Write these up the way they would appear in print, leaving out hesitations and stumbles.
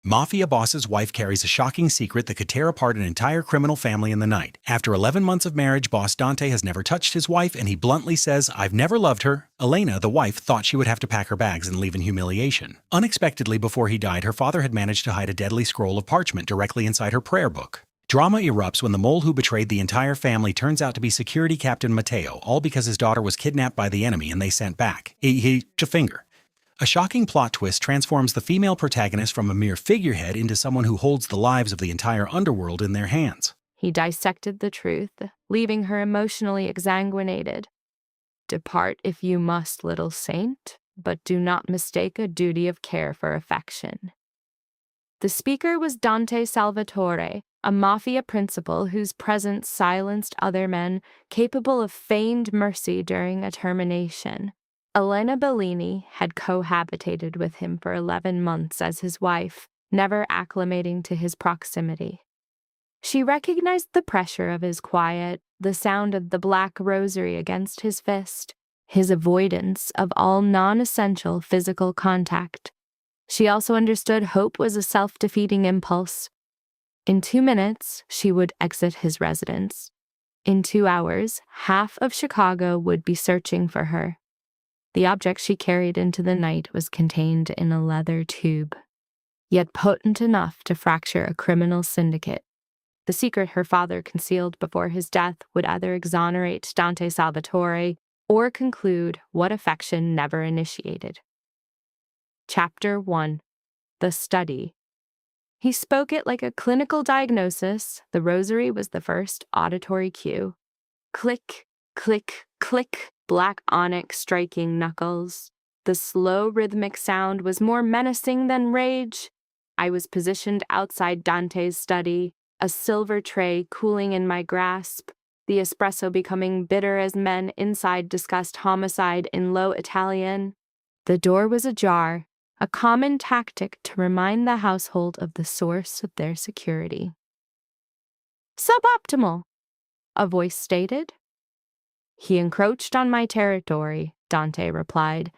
Mafia boss's wife carries a shocking secret that could tear apart an entire criminal family in the night. After 11 months of marriage, boss Dante has never touched his wife, and he bluntly says, "I've never loved her." Elena, the wife, thought she would have to pack her bags and leave in humiliation. Unexpectedly, before he died, her father had managed to hide a deadly scroll of parchment directly inside her prayer book. Drama erupts when the mole who betrayed the entire family turns out to be security captain Matteo, all because his daughter was kidnapped by the enemy and they sent back a finger. A shocking plot twist transforms the female protagonist from a mere figurehead into someone who holds the lives of the entire underworld in their hands. He dissected the truth, leaving her emotionally exsanguinated. "Depart if you must, little saint, but do not mistake a duty of care for affection." The speaker was Dante Salvatore, a mafia principal whose presence silenced other men capable of feigned mercy during a termination. Elena Bellini had cohabitated with him for 11 months as his wife, never acclimating to his proximity. She recognized the pressure of his quiet, the sound of the black rosary against his fist, his avoidance of all non-essential physical contact. She also understood hope was a self-defeating impulse. In 2 minutes, she would exit his residence. In 2 hours, half of Chicago would be searching for her. The object she carried into the night was contained in a leather tube, yet potent enough to fracture a criminal syndicate. The secret her father concealed before his death would either exonerate Dante Salvatore or conclude what affection never initiated. Chapter 1. The Study. He spoke it like a clinical diagnosis. The rosary was the first auditory cue. Click, click, click, black onyx striking knuckles. The slow rhythmic sound was more menacing than rage. I was positioned outside Dante's study, a silver tray cooling in my grasp, the espresso becoming bitter as men inside discussed homicide in low Italian. The door was ajar, a common tactic to remind the household of the source of their security. "Suboptimal," a voice stated. "He encroached on my territory," Dante replied.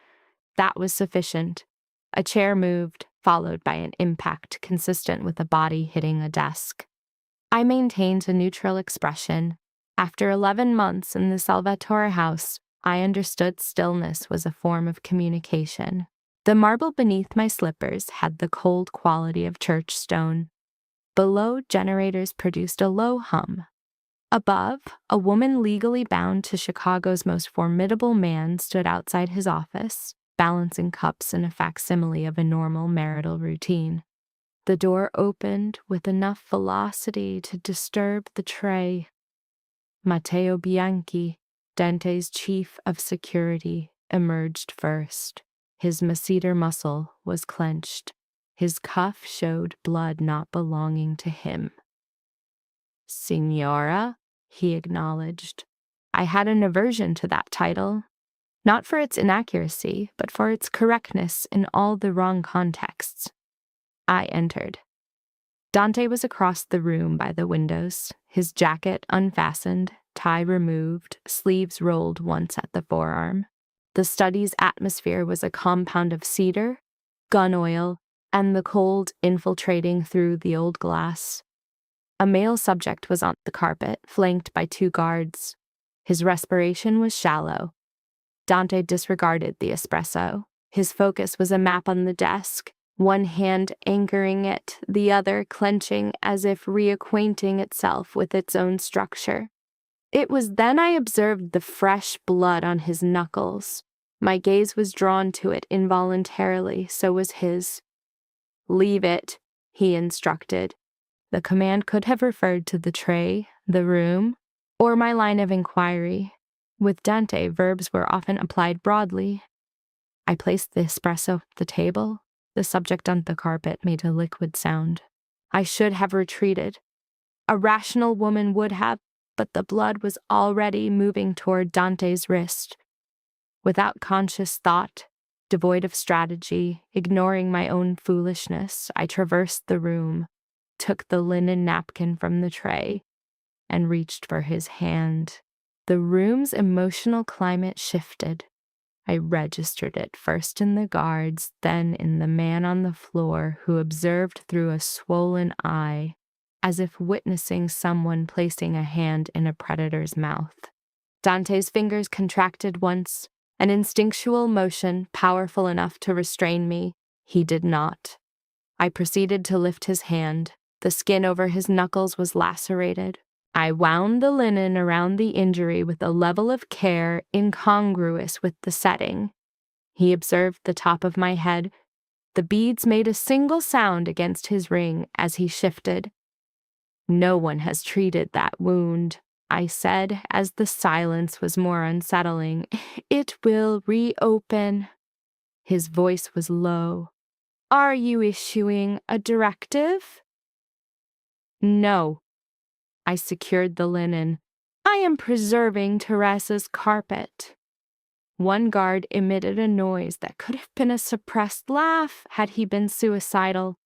That was sufficient. A chair moved, followed by an impact consistent with a body hitting a desk. I maintained a neutral expression. After 11 months in the Salvatore house, I understood stillness was a form of communication. The marble beneath my slippers had the cold quality of church stone. Below, generators produced a low hum. Above, a woman legally bound to Chicago's most formidable man stood outside his office, balancing cups in a facsimile of a normal marital routine. The door opened with enough velocity to disturb the tray. Matteo Bianchi, Dante's chief of security, emerged first. His masseter muscle was clenched. His cuff showed blood not belonging to him. "Signora," he acknowledged. I had an aversion to that title, not for its inaccuracy, but for its correctness in all the wrong contexts. I entered. Dante was across the room by the windows, his jacket unfastened, tie removed, sleeves rolled once at the forearm. The study's atmosphere was a compound of cedar, gun oil, and the cold infiltrating through the old glass. A male subject was on the carpet, flanked by 2 guards. His respiration was shallow. Dante disregarded the espresso. His focus was a map on the desk, one hand anchoring it, the other clenching as if reacquainting itself with its own structure. It was then I observed the fresh blood on his knuckles. My gaze was drawn to it involuntarily, so was his. "Leave it," he instructed. The command could have referred to the tray, the room, or my line of inquiry. With Dante, verbs were often applied broadly. I placed the espresso on the table. The subject on the carpet made a liquid sound. I should have retreated. A rational woman would have, but the blood was already moving toward Dante's wrist. Without conscious thought, devoid of strategy, ignoring my own foolishness, I traversed the room, took the linen napkin from the tray, and reached for his hand. The room's emotional climate shifted. I registered it first in the guards, then in the man on the floor who observed through a swollen eye, as if witnessing someone placing a hand in a predator's mouth. Dante's fingers contracted once, an instinctual motion powerful enough to restrain me. He did not. I proceeded to lift his hand. The skin over his knuckles was lacerated. I wound the linen around the injury with a level of care incongruous with the setting. He observed the top of my head. The beads made a single sound against his ring as he shifted. "No one has treated that wound," I said as the silence was more unsettling. "It will reopen." His voice was low. "Are you issuing a directive?" "No." I secured the linen. "I am preserving Teresa's carpet." One guard emitted a noise that could have been a suppressed laugh had he been suicidal.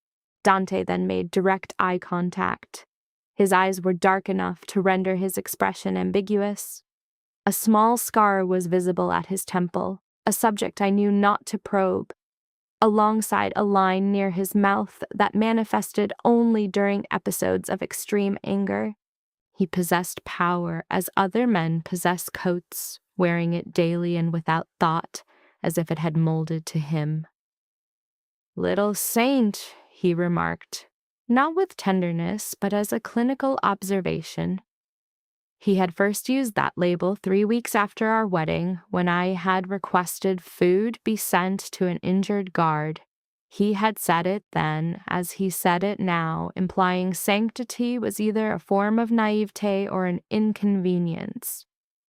Dante then made direct eye contact. His eyes were dark enough to render his expression ambiguous. A small scar was visible at his temple, a subject I knew not to probe, alongside a line near his mouth that manifested only during episodes of extreme anger. He possessed power as other men possess coats, wearing it daily and without thought, as if it had molded to him. "Little saint," he remarked, not with tenderness, but as a clinical observation. He had first used that label 3 weeks after our wedding, when I had requested food be sent to an injured guard. He had said it then, as he said it now, implying sanctity was either a form of naivete or an inconvenience.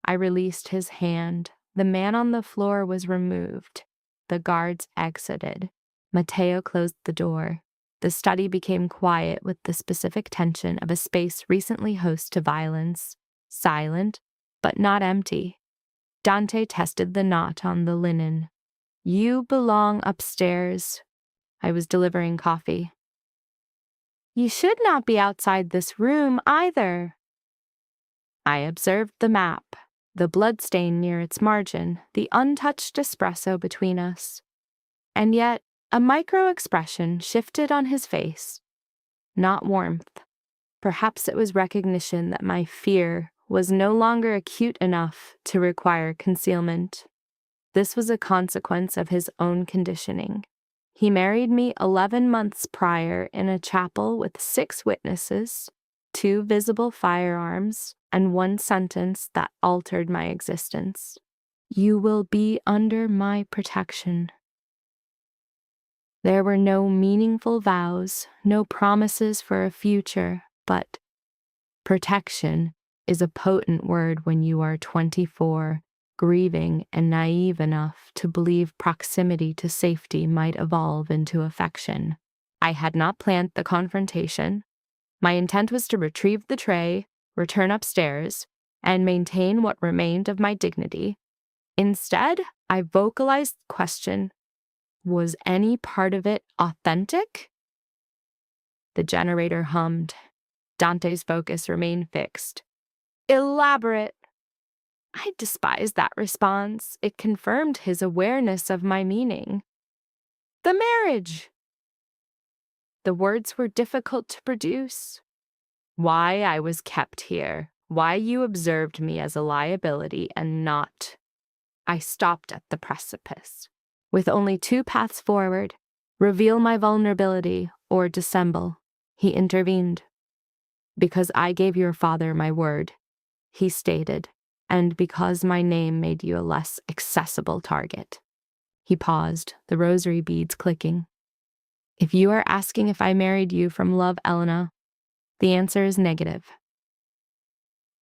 I released his hand. The man on the floor was removed. The guards exited. Matteo closed the door. The study became quiet with the specific tension of a space recently host to violence. Silent, but not empty. Dante tested the knot on the linen. "You belong upstairs." I was delivering coffee. "You should not be outside this room either." I observed the map, the bloodstain near its margin, the untouched espresso between us. And yet, a micro-expression shifted on his face. Not warmth. Perhaps it was recognition that my fear was no longer acute enough to require concealment. This was a consequence of his own conditioning. He married me 11 months prior in a chapel with 6 witnesses, 2 visible firearms, and 1 sentence that altered my existence. "You will be under my protection." There were no meaningful vows, no promises for a future, but protection is a potent word when you are 24, grieving and naive enough to believe proximity to safety might evolve into affection. I had not planned the confrontation. My intent was to retrieve the tray, return upstairs, and maintain what remained of my dignity. Instead, I vocalized the question, was any part of it authentic? The generator hummed. Dante's focus remained fixed. "Elaborate." I despised that response. It confirmed his awareness of my meaning. "The marriage." The words were difficult to produce. Why I was kept here, why you observed me as a liability and not. I stopped at the precipice. With only 2 paths forward, reveal my vulnerability or dissemble. He intervened. "Because I gave your father my word," he stated, "and because my name made you a less accessible target." He paused, the rosary beads clicking. "If you are asking if I married you from love, Elena, the answer is negative."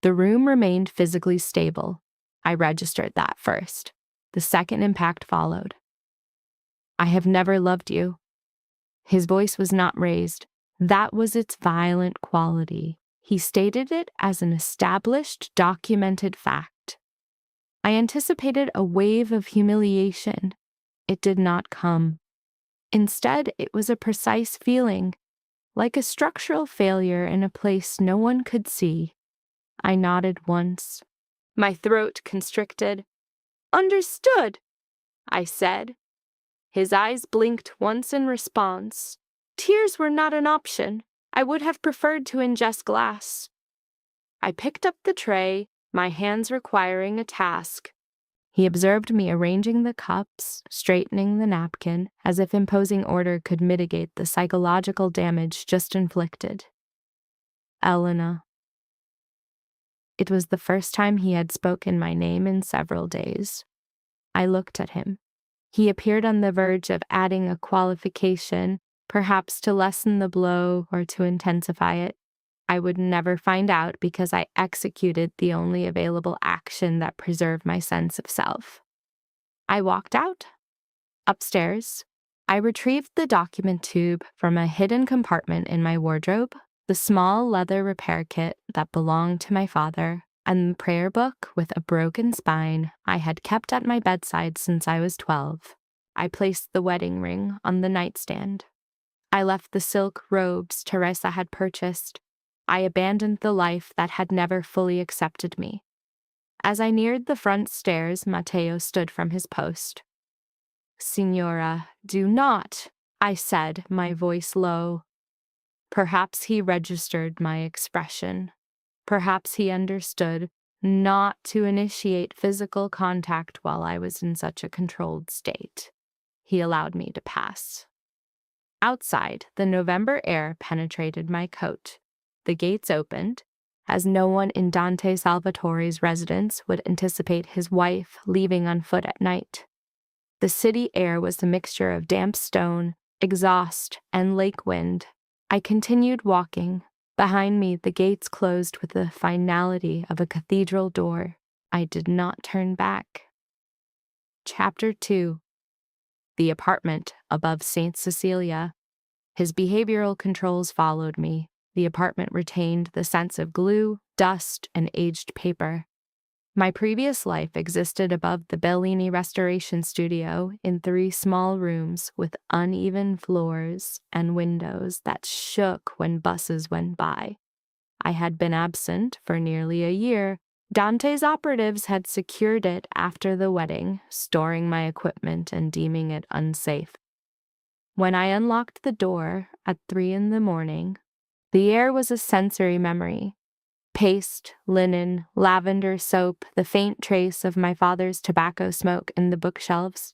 The room remained physically stable. I registered that first. The second impact followed. "I have never loved you." His voice was not raised. That was its violent quality. He stated it as an established, documented fact. I anticipated a wave of humiliation. It did not come. Instead, it was a precise feeling, like a structural failure in a place no one could see. I nodded once. My throat constricted. "Understood." I said. His eyes blinked once in response. Tears were not an option. I would have preferred to ingest glass. I picked up the tray, my hands requiring a task. He observed me arranging the cups, straightening the napkin, as if imposing order could mitigate the psychological damage just inflicted. Elena. It was the first time he had spoken my name in several days. I looked at him. He appeared on the verge of adding a qualification, perhaps to lessen the blow or to intensify it. I would never find out because I executed the only available action that preserved my sense of self. I walked out. Upstairs, I retrieved the document tube from a hidden compartment in my wardrobe, the small leather repair kit that belonged to my father, and the prayer book with a broken spine I had kept at my bedside since I was 12. I placed the wedding ring on the nightstand. I left the silk robes Teresa had purchased. I abandoned the life that had never fully accepted me. As I neared the front stairs, Matteo stood from his post. Signora, do not, I said, my voice low. Perhaps he registered my expression. Perhaps he understood not to initiate physical contact while I was in such a controlled state. He allowed me to pass. Outside, the November air penetrated my coat. The gates opened, as no one in Dante Salvatore's residence would anticipate his wife leaving on foot at night. The city air was a mixture of damp stone, exhaust, and lake wind. I continued walking. Behind me, the gates closed with the finality of a cathedral door. I did not turn back. Chapter 2. The apartment above St. Cecilia. His behavioral controls followed me. The apartment retained the sense of glue, dust, and aged paper. My previous life existed above the Bellini Restoration Studio in 3 small rooms with uneven floors and windows that shook when buses went by. I had been absent for nearly a year. Dante's operatives had secured it after the wedding, storing my equipment and deeming it unsafe. When I unlocked the door at 3 a.m, the air was a sensory memory. Paste, linen, lavender soap, the faint trace of my father's tobacco smoke in the bookshelves.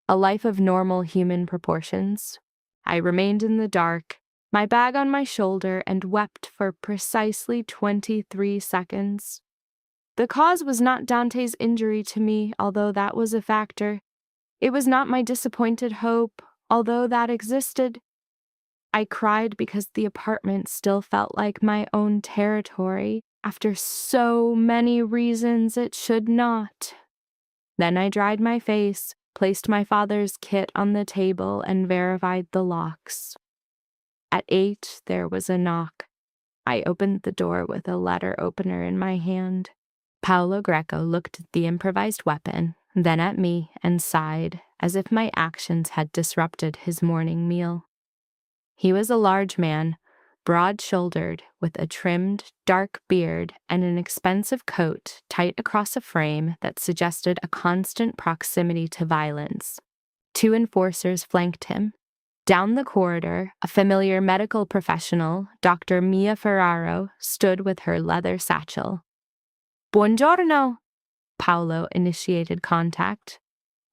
A life of normal human proportions. I remained in the dark, my bag on my shoulder, and wept for precisely 23 seconds. The cause was not Dante's injury to me, although that was a factor. It was not my disappointed hope, although that existed. I cried because the apartment still felt like my own territory, after so many reasons it should not. Then I dried my face, placed my father's kit on the table, and verified the locks. At 8, there was a knock. I opened the door with a letter opener in my hand. Paolo Greco looked at the improvised weapon, then at me, and sighed, as if my actions had disrupted his morning meal. He was a large man, broad-shouldered, with a trimmed, dark beard and an expensive coat tight across a frame that suggested a constant proximity to violence. 2 enforcers flanked him. Down the corridor, a familiar medical professional, Dr. Mia Ferraro, stood with her leather satchel. Buongiorno! Paolo initiated contact.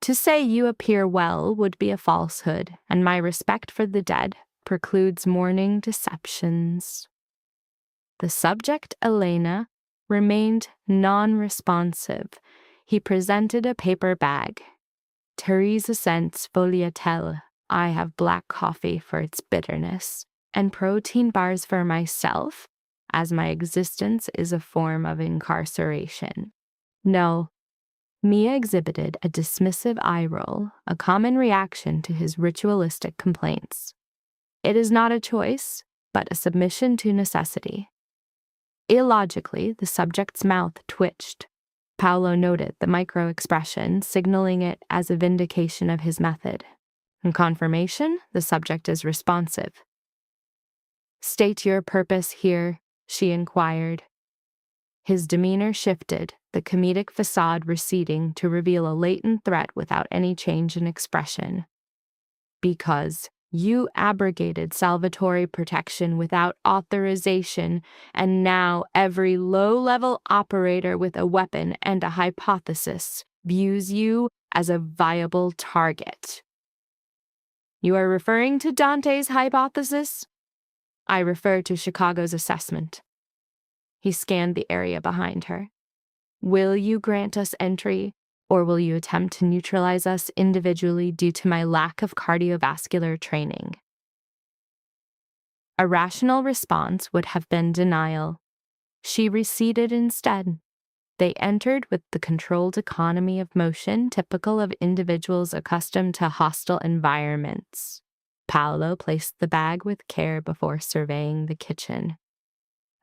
To say you appear well would be a falsehood, and my respect for the dead precludes mourning deceptions. The subject, Elena, remained non-responsive. He presented a paper bag. Teresa scents Sfogliatelle. I have black coffee for its bitterness, and protein bars for myself, as my existence is a form of incarceration. No. Mia exhibited a dismissive eye roll, a common reaction to his ritualistic complaints. It is not a choice, but a submission to necessity. Illogically, the subject's mouth twitched. Paolo noted the micro-expression, signaling it as a vindication of his method. In confirmation, the subject is responsive. State your purpose here, she inquired. His demeanor shifted, the comedic facade receding to reveal a latent threat without any change in expression. Because you abrogated salvatory protection without authorization, and now every low-level operator with a weapon and a hypothesis views you as a viable target. You are referring to Dante's hypothesis? I refer to Chicago's assessment. He scanned the area behind her. Will you grant us entry, or will you attempt to neutralize us individually due to my lack of cardiovascular training? A rational response would have been denial. She receded instead. They entered with the controlled economy of motion typical of individuals accustomed to hostile environments. Paolo placed the bag with care before surveying the kitchen.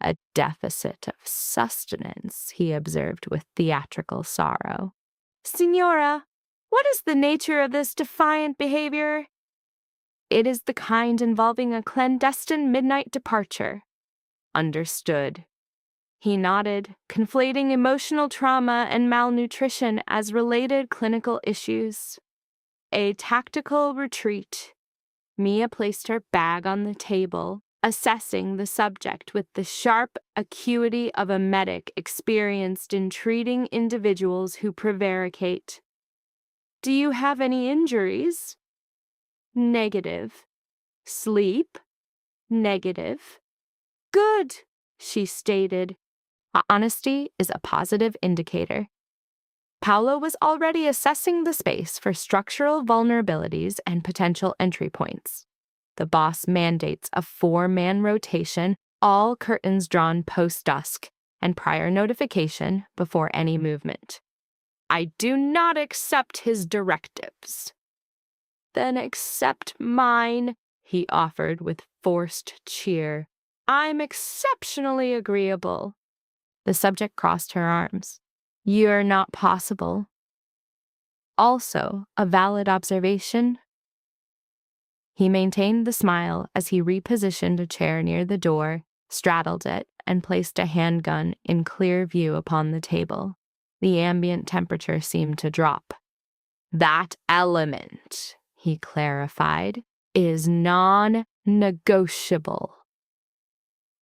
A deficit of sustenance, he observed with theatrical sorrow. Signora, what is the nature of this defiant behavior? It is the kind involving a clandestine midnight departure. Understood. He nodded, conflating emotional trauma and malnutrition as related clinical issues. A tactical retreat. Mia placed her bag on the table, assessing the subject with the sharp acuity of a medic experienced in treating individuals who prevaricate. Do you have any injuries? Negative. Sleep? Negative. Good, she stated. Honesty is a positive indicator. Paolo was already assessing the space for structural vulnerabilities and potential entry points. The boss mandates a 4-man rotation, all curtains drawn post-dusk, and prior notification before any movement. I do not accept his directives. Then accept mine, he offered with forced cheer. I'm exceptionally agreeable. The subject crossed her arms. You're not possible. Also, a valid observation. He maintained the smile as he repositioned a chair near the door, straddled it, and placed a handgun in clear view upon the table. The ambient temperature seemed to drop. That element, he clarified, is non-negotiable.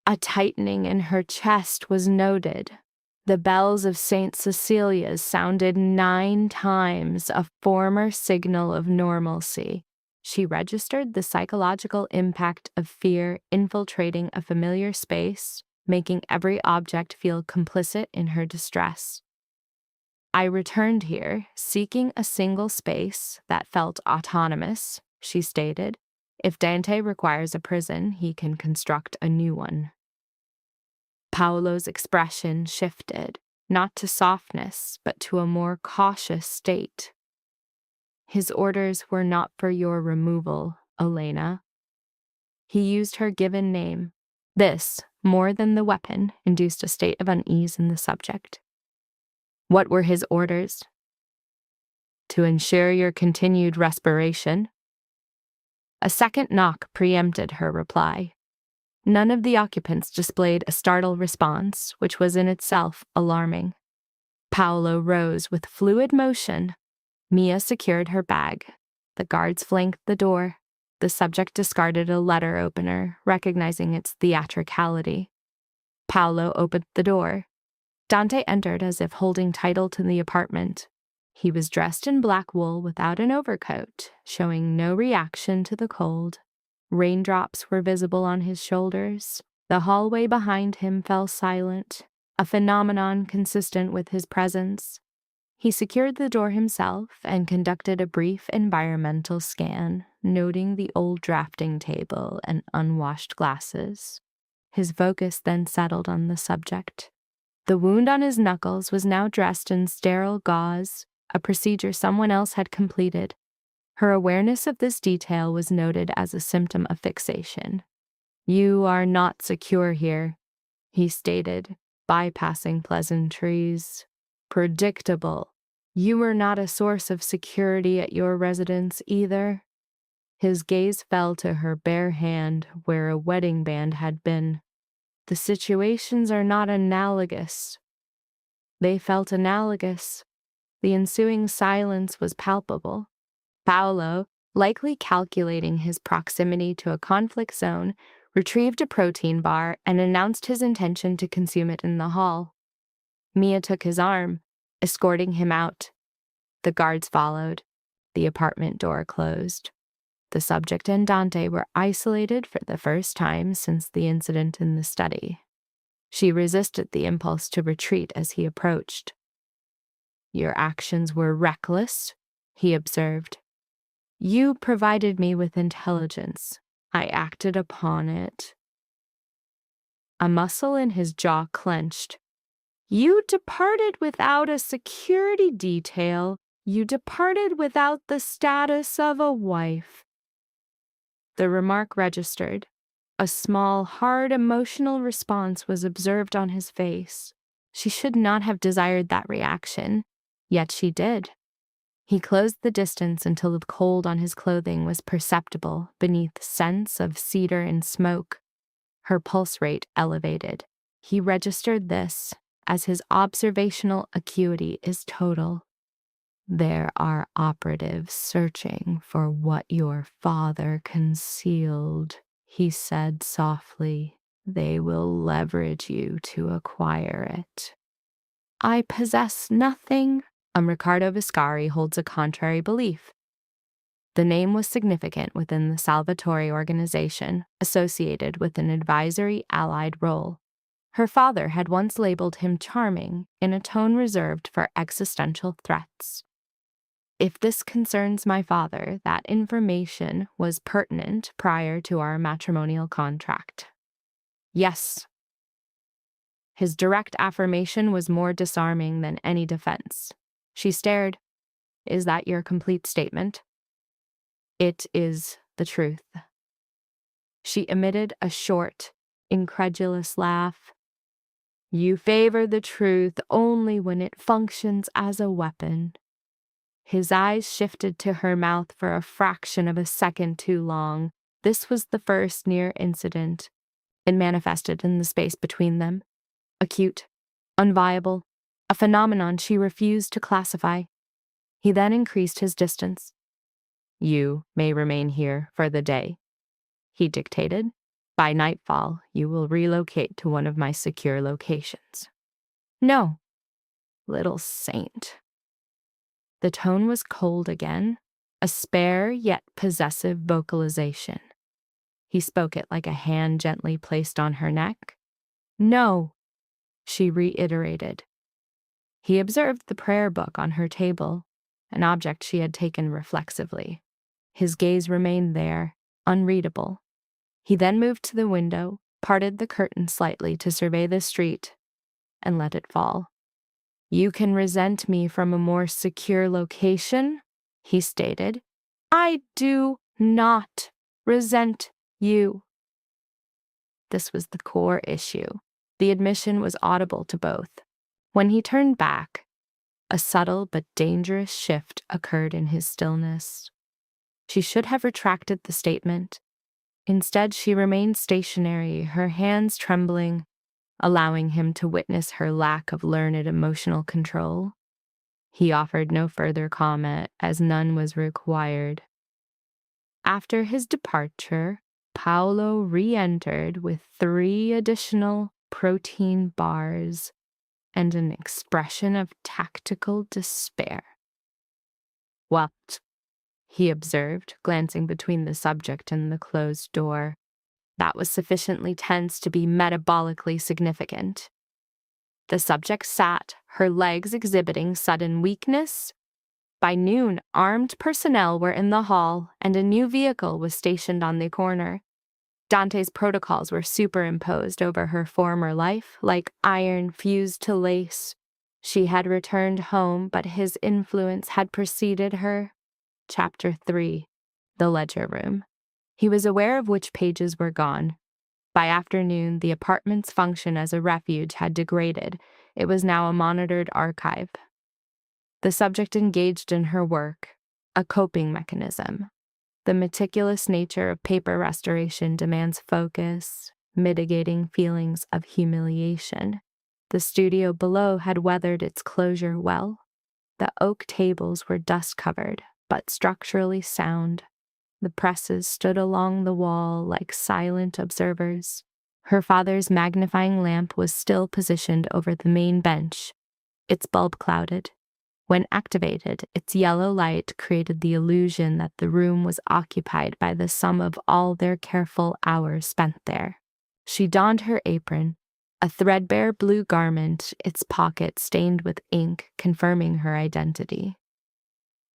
A tightening in her chest was noted. The bells of St. Cecilia's sounded 9 times, a former signal of normalcy. She registered the psychological impact of fear infiltrating a familiar space, making every object feel complicit in her distress. I returned here, seeking a single space that felt autonomous, she stated. If Dante requires a prison, he can construct a new one. Paolo's expression shifted, not to softness, but to a more cautious state. His orders were not for your removal, Elena. He used her given name. This, more than the weapon, induced a state of unease in the subject. What were his orders? To ensure your continued respiration. A second knock preempted her reply. None of the occupants displayed a startled response, which was in itself alarming. Paolo rose with fluid motion. Mia secured her bag. The guards flanked the door. The subject discarded a letter opener, recognizing its theatricality. Paolo opened the door. Dante entered as if holding title to the apartment. He was dressed in black wool without an overcoat, showing no reaction to the cold. Raindrops were visible on his shoulders. The hallway behind him fell silent, a phenomenon consistent with his presence. He secured the door himself and conducted a brief environmental scan, noting the old drafting table and unwashed glasses. His focus then settled on the subject. The wound on his knuckles was now dressed in sterile gauze, a procedure someone else had completed. Her awareness of this detail was noted as a symptom of fixation. You are not secure here, he stated, bypassing pleasantries. Predictable. You were not a source of security at your residence either. His gaze fell to her bare hand where a wedding band had been. The situations are not analogous. They felt analogous. The ensuing silence was palpable. Paolo, likely calculating his proximity to a conflict zone, retrieved a protein bar and announced his intention to consume it in the hall. Mia took his arm, escorting him out. The guards followed. The apartment door closed. The subject and Dante were isolated for the first time since the incident in the study. She resisted the impulse to retreat as he approached. "Your actions were reckless," he observed. "You provided me with intelligence. I acted upon it." A muscle in his jaw clenched. "You departed without a security detail. You departed without the status of a wife." The remark registered. A small, hard, emotional response was observed on his face. She should not have desired that reaction, yet she did. He closed the distance until the cold on his clothing was perceptible beneath scents of cedar and smoke. Her pulse rate elevated. He registered this, as his observational acuity is total. "There are operatives searching for what your father concealed," he said softly. "They will leverage you to acquire it." "I possess nothing." Riccardo Viscari holds a contrary belief. The name was significant within the Salvatore organization, associated with an advisory allied role. Her father had once labeled him charming in a tone reserved for existential threats. "If this concerns my father, that information was pertinent prior to our matrimonial contract." "Yes." His direct affirmation was more disarming than any defense. She stared. "Is that your complete statement?" "It is the truth." She emitted a short, incredulous laugh. "You favor the truth only when it functions as a weapon." His eyes shifted to her mouth for a fraction of a second too long. This was the first near incident. It manifested in the space between them. Acute, unviable, a phenomenon she refused to classify. He then increased his distance. "You may remain here for the day," he dictated. "By nightfall, you will relocate to one of my secure locations." "No." "Little saint." The tone was cold again, a spare yet possessive vocalization. He spoke it like a hand gently placed on her neck. "No," she reiterated. He observed the prayer book on her table, an object she had taken reflexively. His gaze remained there, unreadable. He then moved to the window, parted the curtain slightly to survey the street, and let it fall. "You can resent me from a more secure location," he stated. "I do not resent you." This was the core issue. The admission was audible to both. When he turned back, a subtle but dangerous shift occurred in his stillness. She should have retracted the statement. Instead, she remained stationary, her hands trembling, allowing him to witness her lack of learned emotional control. He offered no further comment, as none was required. After his departure, Paolo re-entered with 3 additional protein bars and an expression of tactical despair. "What?" he observed, glancing between the subject and the closed door. That was sufficiently tense to be metabolically significant. The subject sat, her legs exhibiting sudden weakness. By noon, armed personnel were in the hall, and a new vehicle was stationed on the corner. Dante's protocols were superimposed over her former life, like iron fused to lace. She had returned home, but his influence had preceded her. Chapter 3. The Ledger Room. He was aware of which pages were gone. By afternoon, the apartment's function as a refuge had degraded. It was now a monitored archive. The subject engaged in her work, a coping mechanism. The meticulous nature of paper restoration demands focus, mitigating feelings of humiliation. The studio below had weathered its closure well. The oak tables were dust-covered, but structurally sound. The presses stood along the wall like silent observers. Her father's magnifying lamp was still positioned over the main bench, its bulb clouded. When activated, its yellow light created the illusion that the room was occupied by the sum of all their careful hours spent there. She donned her apron, a threadbare blue garment, its pocket stained with ink, confirming her identity.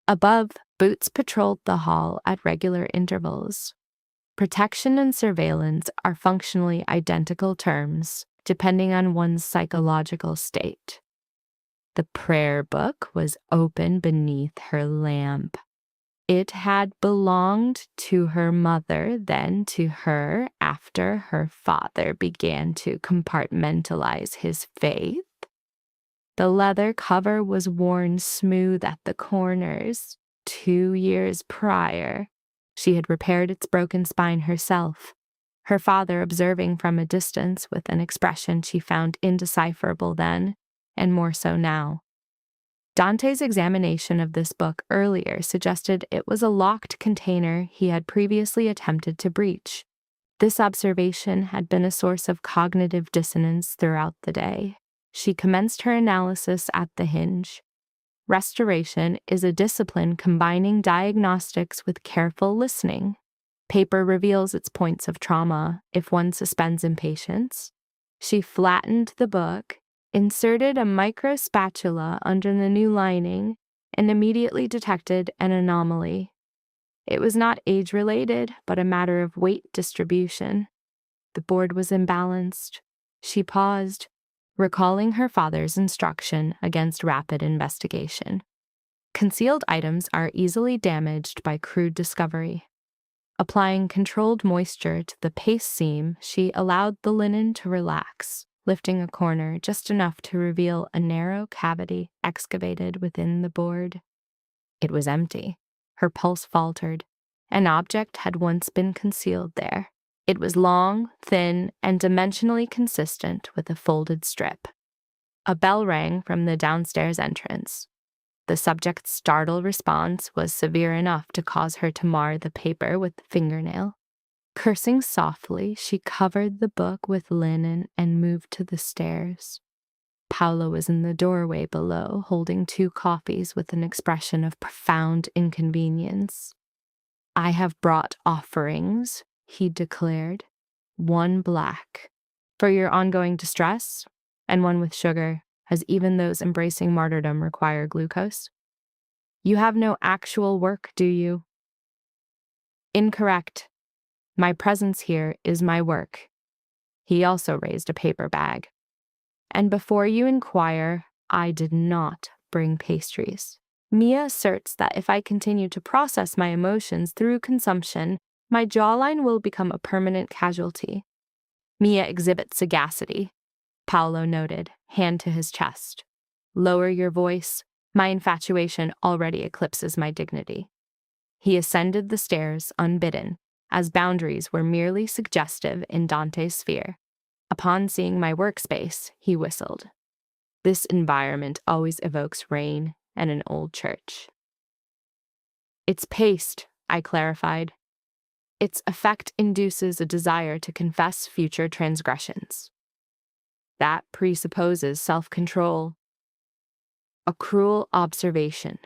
Above, boots patrolled the hall at regular intervals. Protection and surveillance are functionally identical terms, depending on one's psychological state. The prayer book was open beneath her lamp. It had belonged to her mother, then to her after her father began to compartmentalize his faith. The leather cover was worn smooth at the corners. 2 years prior, she had repaired its broken spine herself, her father observing from a distance with an expression she found indecipherable then, and more so now. Dante's examination of this book earlier suggested it was a locked container he had previously attempted to breach. This observation had been a source of cognitive dissonance throughout the day. She commenced her analysis at the hinge. Restoration is a discipline combining diagnostics with careful listening. Paper reveals its points of trauma if one suspends impatience. She flattened the book, inserted a micro spatula under the new lining, and immediately detected an anomaly. It was not age-related, but a matter of weight distribution. The board was imbalanced. She paused, recalling her father's instruction against rapid investigation. Concealed items are easily damaged by crude discovery. Applying controlled moisture to the paste seam, she allowed the linen to relax, lifting a corner just enough to reveal a narrow cavity excavated within the board. It was empty. Her pulse faltered. An object had once been concealed there. It was long, thin, and dimensionally consistent with a folded strip. A bell rang from the downstairs entrance. The subject's startled response was severe enough to cause her to mar the paper with the fingernail. Cursing softly, she covered the book with linen and moved to the stairs. Paolo was in the doorway below, holding 2 coffees with an expression of profound inconvenience. "I have brought offerings," he declared, "1 black, for your ongoing distress, and 1 with sugar, as even those embracing martyrdom require glucose. You have no actual work, do you?" "Incorrect. My presence here is my work." He also raised a paper bag. "And before you inquire, I did not bring pastries. Mia asserts that if I continue to process my emotions through consumption, my jawline will become a permanent casualty." "Mia exhibits sagacity," Paolo noted, hand to his chest. "Lower your voice. My infatuation already eclipses my dignity." He ascended the stairs unbidden, as boundaries were merely suggestive in Dante's sphere. Upon seeing my workspace, he whistled. "This environment always evokes rain and an old church." "It's paste," I clarified. "Its effect induces a desire to confess future transgressions." "That presupposes self-control." "A cruel observation."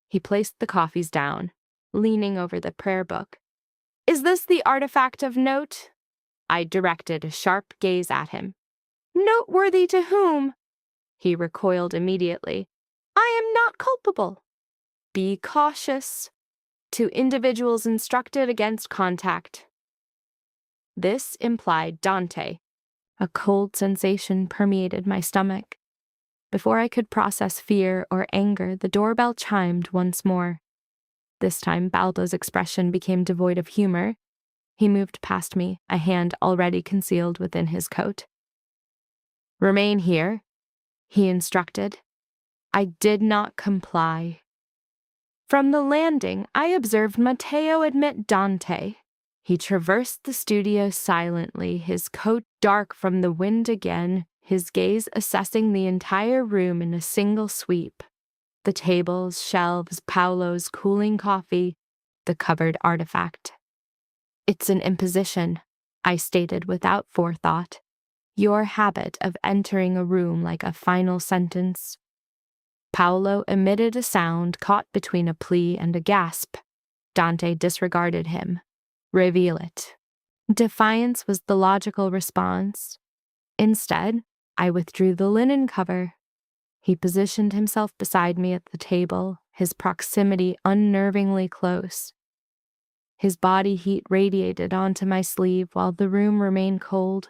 He placed the coffees down, leaning over the prayer book. "Is this the artifact of note?" I directed a sharp gaze at him. "Noteworthy to whom?" He recoiled immediately. "I am not culpable." "Be cautious." "To individuals instructed against contact." This implied Dante. A cold sensation permeated my stomach. Before I could process fear or anger, the doorbell chimed once more. This time, Baldo's expression became devoid of humor. He moved past me, a hand already concealed within his coat. "Remain here," he instructed. I did not comply. From the landing, I observed Matteo admit Dante. He traversed the studio silently, his coat dark from the wind again, his gaze assessing the entire room in a single sweep. The tables, shelves, Paolo's cooling coffee, the covered artifact. "It's an imposition," I stated without forethought. "Your habit of entering a room like a final sentence." Paolo emitted a sound caught between a plea and a gasp. Dante disregarded him. "Reveal it." Defiance was the logical response. Instead, I withdrew the linen cover. He positioned himself beside me at the table, his proximity unnervingly close. His body heat radiated onto my sleeve while the room remained cold.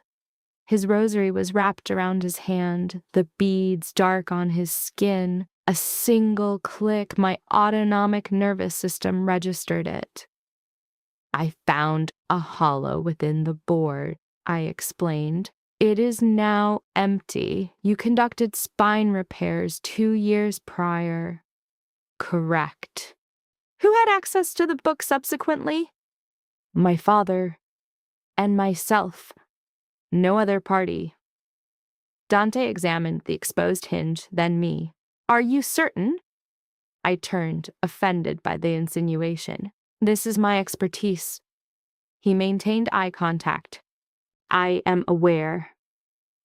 His rosary was wrapped around his hand, the beads dark on his skin. A single click, my autonomic nervous system registered it. "I found a hollow within the board," I explained. "It is now empty. You conducted spine repairs 2 years prior." "Correct." "Who had access to the book subsequently?" "My father and myself. No other party." Dante examined the exposed hinge, then me. "Are you certain?" I turned, offended by the insinuation. "This is my expertise." He maintained eye contact. "I am aware."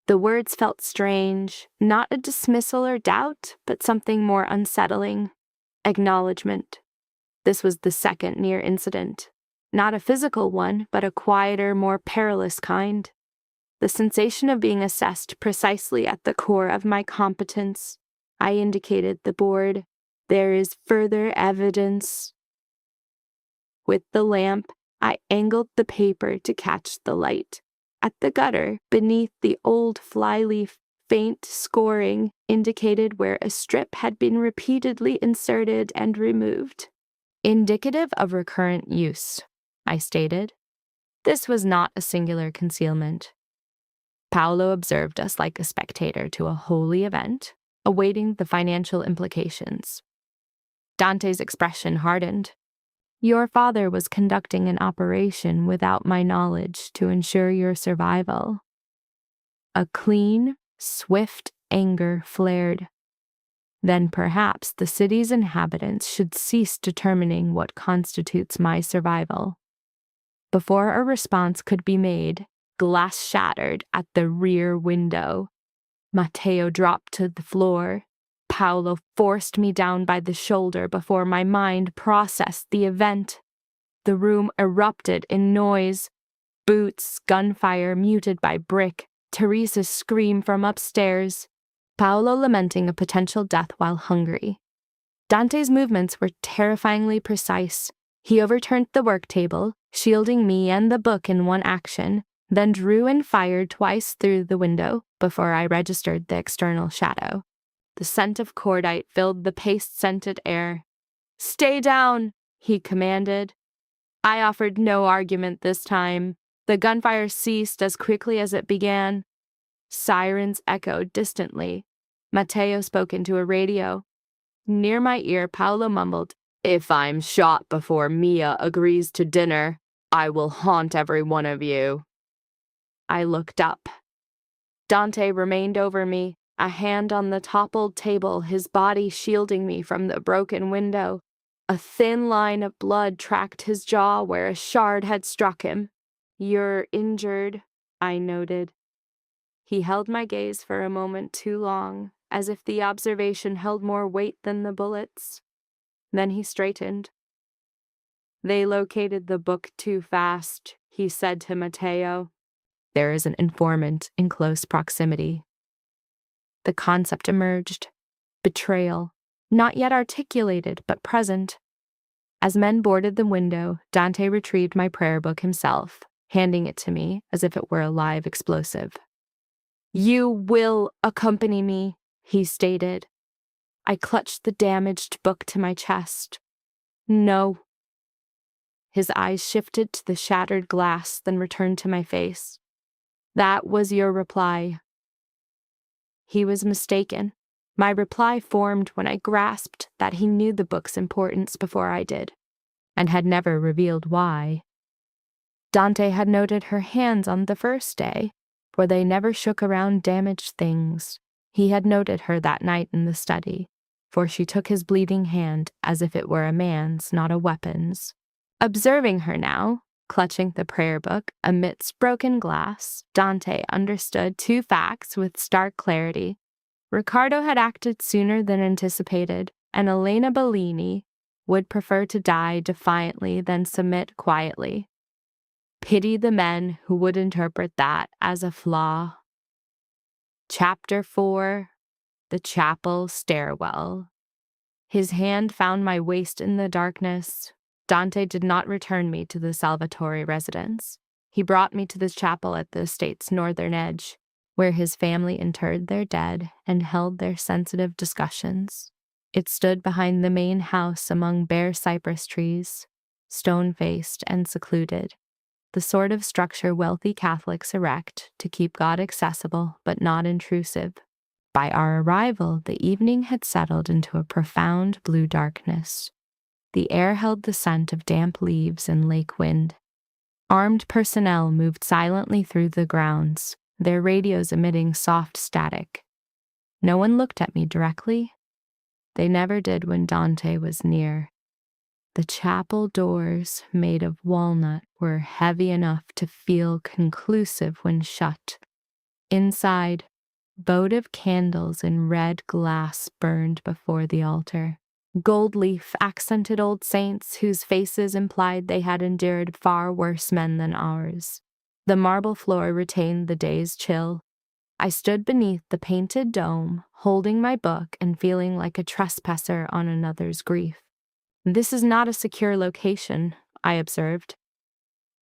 The words felt strange, not a dismissal or doubt, but something more unsettling. Acknowledgement. This was the second near incident. Not a physical one, but a quieter, more perilous kind. The sensation of being assessed precisely at the core of my competence. I indicated the board. "There is further evidence." With the lamp, I angled the paper to catch the light. At the gutter, beneath the old flyleaf, faint scoring indicated where a strip had been repeatedly inserted and removed. "Indicative of recurrent use," I stated. This was not a singular concealment. Paolo observed us like a spectator to a holy event, awaiting the financial implications. Dante's expression hardened. "Your father was conducting an operation without my knowledge to ensure your survival." A clean, swift anger flared. Then perhaps the city's inhabitants should cease determining what constitutes my survival. Before a response could be made, glass shattered at the rear window. Matteo dropped to the floor. Paolo forced me down by the shoulder before my mind processed the event. The room erupted in noise. Boots, gunfire muted by brick, Teresa's scream from upstairs, Paolo lamenting a potential death while hungry. Dante's movements were terrifyingly precise. He overturned the work table, shielding me and the book in one action, then drew and fired twice through the window before I registered the external shadow. The scent of cordite filled the paste-scented air. "Stay down," he commanded. I offered no argument this time. The gunfire ceased as quickly as it began. Sirens echoed distantly. Matteo spoke into a radio. Near my ear, Paolo mumbled, "If I'm shot before Mia agrees to dinner, I will haunt every one of you." I looked up. Dante remained over me, a hand on the toppled table, his body shielding me from the broken window. A thin line of blood tracked his jaw where a shard had struck him. "You're injured," I noted. He held my gaze for a moment too long, as if the observation held more weight than the bullets. Then he straightened. "They located the book too fast," he said to Matteo. "There is an informant in close proximity." The concept emerged. Betrayal. Not yet articulated, but present. As men boarded the window, Dante retrieved my prayer book himself, handing it to me as if it were a live explosive. "You will accompany me," he stated. I clutched the damaged book to my chest. "No." His eyes shifted to the shattered glass, then returned to my face. "That was your reply." He was mistaken. My reply formed when I grasped that he knew the book's importance before I did, and had never revealed why. Dante had noted her hands on the first day. for they never shook around damaged things. He had noted her that night in the study, for she took his bleeding hand as if it were a man's, not a weapon's. Observing her now, clutching the prayer book amidst broken glass, Dante understood two facts with stark clarity. Riccardo had acted sooner than anticipated, and Elena Bellini would prefer to die defiantly than submit quietly. Pity the men who would interpret that as a flaw. Chapter 4: The Chapel Stairwell. His hand found my waist in the darkness. Dante did not return me to the Salvatore residence. He brought me to the chapel at the estate's northern edge, where his family interred their dead and held their sensitive discussions. It stood behind the main house among bare cypress trees, stone-faced and secluded, the sort of structure wealthy Catholics erect to keep God accessible but not intrusive. By our arrival, the evening had settled into a profound blue darkness. The air held the scent of damp leaves and lake wind. Armed personnel moved silently through the grounds, their radios emitting soft static. No one looked at me directly. They never did when Dante was near. The chapel doors, made of walnut, were heavy enough to feel conclusive when shut. Inside, votive candles in red glass burned before the altar. Gold leaf accented old saints whose faces implied they had endured far worse men than ours. The marble floor retained the day's chill. I stood beneath the painted dome, holding my book and feeling like a trespasser on another's grief. "This is not a secure location," I observed.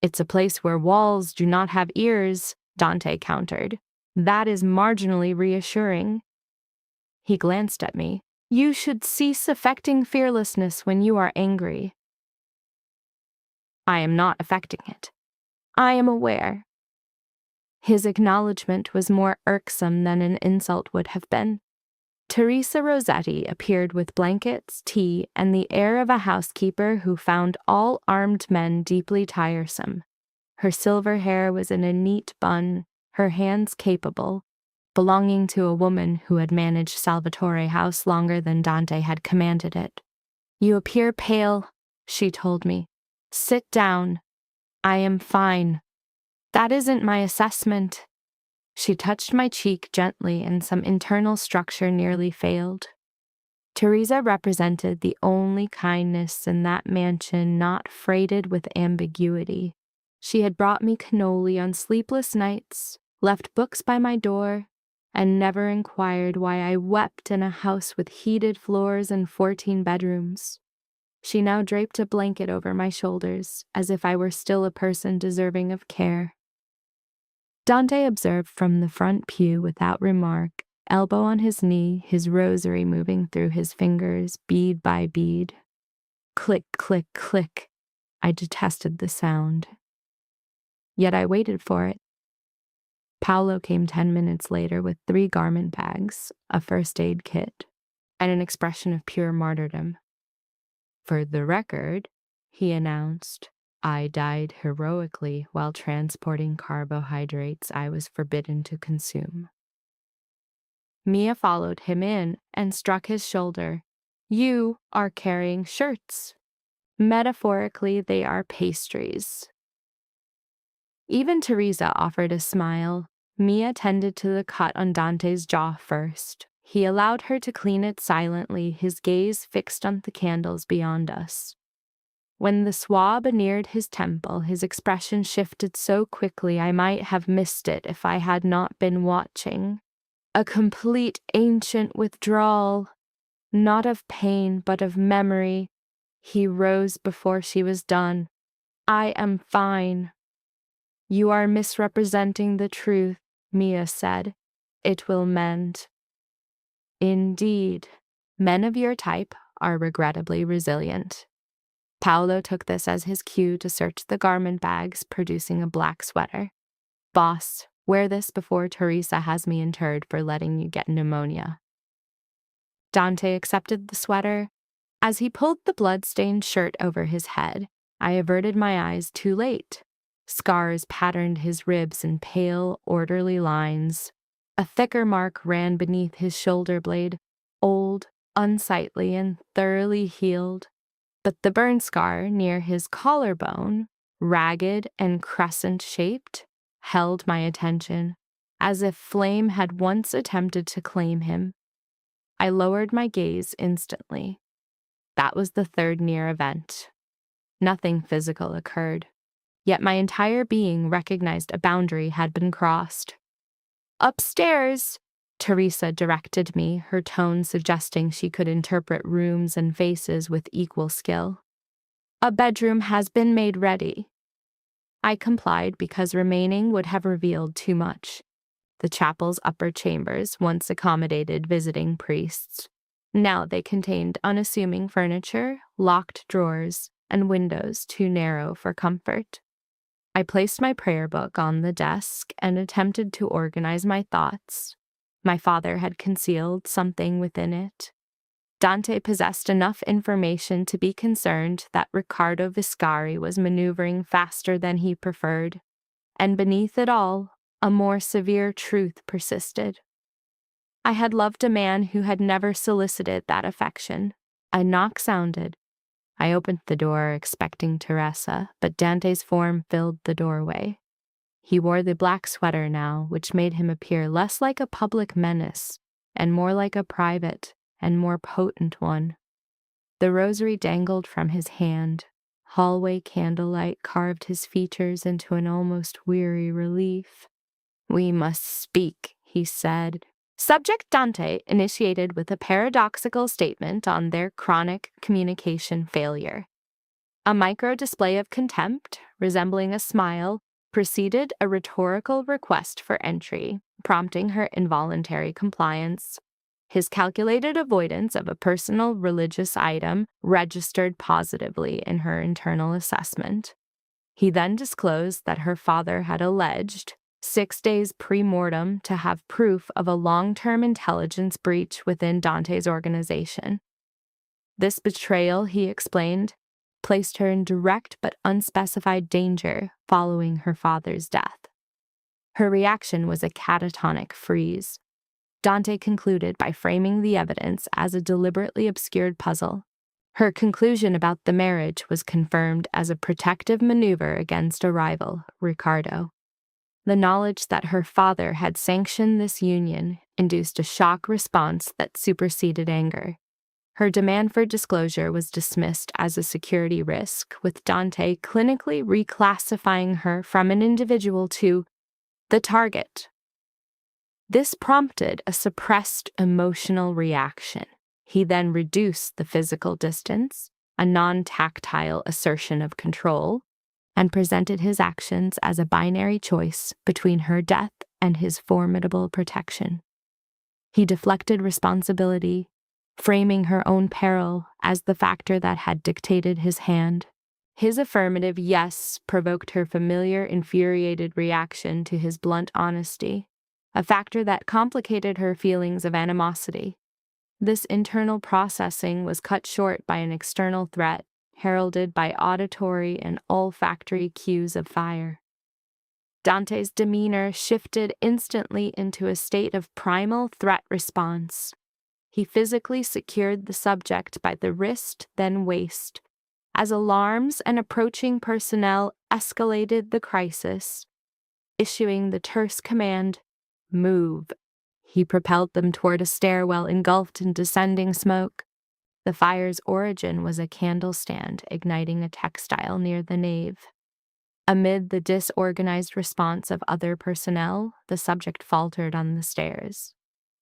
"It's a place where walls do not have ears," Dante countered. "That is marginally reassuring." He glanced at me. "You should cease affecting fearlessness when you are angry." "I am not affecting it. I am aware." His acknowledgement was more irksome than an insult would have been. Teresa Rossetti appeared with blankets, tea, and the air of a housekeeper who found all armed men deeply tiresome. Her silver hair was in a neat bun, her hands capable, belonging to a woman who had managed Salvatore House longer than Dante had commanded it. "You appear pale," she told me. "Sit down. I am fine." "That isn't my assessment." She touched my cheek gently and some internal structure nearly failed. Teresa represented the only kindness in that mansion not freighted with ambiguity. She had brought me cannoli on sleepless nights, left books by my door, and never inquired why I wept in a house with heated floors and 14 bedrooms. She now draped a blanket over my shoulders, as if I were still a person deserving of care. Dante observed from the front pew without remark, elbow on his knee, his rosary moving through his fingers, bead by bead. Click, click, click. I detested the sound. Yet I waited for it. Paolo came 10 minutes later with 3 garment bags, a first aid kit, and an expression of pure martyrdom. "For the record," he announced, "I died heroically while transporting carbohydrates I was forbidden to consume." Mia followed him in and struck his shoulder. "You are carrying shirts. Metaphorically, they are pastries." Even Teresa offered a smile. Mia tended to the cut on Dante's jaw first. He allowed her to clean it silently, his gaze fixed on the candles beyond us. When the swab neared his temple, his expression shifted so quickly I might have missed it if I had not been watching. A complete ancient withdrawal, not of pain but of memory. He rose before she was done. "I am fine." "You are misrepresenting the truth," Mia said. "It will mend." Indeed, men of your type are regrettably resilient. Paolo took this as his cue to search the garment bags, producing a black sweater. "Boss, wear this before Teresa has me interred for letting you get pneumonia." Dante accepted the sweater. As he pulled the blood-stained shirt over his head, I averted my eyes too late. Scars patterned his ribs in pale, orderly lines. A thicker mark ran beneath his shoulder blade, old, unsightly, and thoroughly healed. But the burn scar near his collarbone, ragged and crescent-shaped, held my attention, as if flame had once attempted to claim him. I lowered my gaze instantly. That was the third near event. Nothing physical occurred, yet my entire being recognized a boundary had been crossed. "Upstairs," Teresa directed me, her tone suggesting she could interpret rooms and faces with equal skill. "A bedroom has been made ready." I complied because remaining would have revealed too much. The chapel's upper chambers once accommodated visiting priests. Now they contained unassuming furniture, locked drawers, and windows too narrow for comfort. I placed my prayer book on the desk and attempted to organize my thoughts. My father had concealed something within it. Dante possessed enough information to be concerned that Riccardo Viscari was maneuvering faster than he preferred, and beneath it all, a more severe truth persisted. I had loved a man who had never solicited that affection. A knock sounded. I opened the door expecting Teresa, but Dante's form filled the doorway. He wore the black sweater now, which made him appear less like a public menace and more like a private and more potent one. The rosary dangled from his hand. Hallway candlelight carved his features into an almost weary relief. "We must speak," he said. Subject Dante initiated with a paradoxical statement on their chronic communication failure. A micro display of contempt, resembling a smile, preceded a rhetorical request for entry, prompting her involuntary compliance. His calculated avoidance of a personal religious item registered positively in her internal assessment. He then disclosed that her father had alleged, 6 days pre-mortem, to have proof of a long-term intelligence breach within Dante's organization. This betrayal, he explained, placed her in direct but unspecified danger following her father's death. Her reaction was a catatonic freeze. Dante concluded by framing the evidence as a deliberately obscured puzzle. Her conclusion about the marriage was confirmed as a protective maneuver against a rival, Riccardo. The knowledge that her father had sanctioned this union induced a shock response that superseded anger. Her demand for disclosure was dismissed as a security risk, with Dante clinically reclassifying her from an individual to the target. This prompted a suppressed emotional reaction. He then reduced the physical distance, a non-tactile assertion of control, and presented his actions as a binary choice between her death and his formidable protection. He deflected responsibility, framing her own peril as the factor that had dictated his hand. His affirmative yes provoked her familiar, infuriated reaction to his blunt honesty, a factor that complicated her feelings of animosity. This internal processing was cut short by an external threat, heralded by auditory and olfactory cues of fire. Dante's demeanor shifted instantly into a state of primal threat response. He physically secured the subject by the wrist, then waist. As alarms and approaching personnel escalated the crisis, issuing the terse command, "Move," he propelled them toward a stairwell engulfed in descending smoke. The fire's origin was a candle stand igniting a textile near the nave. Amid the disorganized response of other personnel, the subject faltered on the stairs.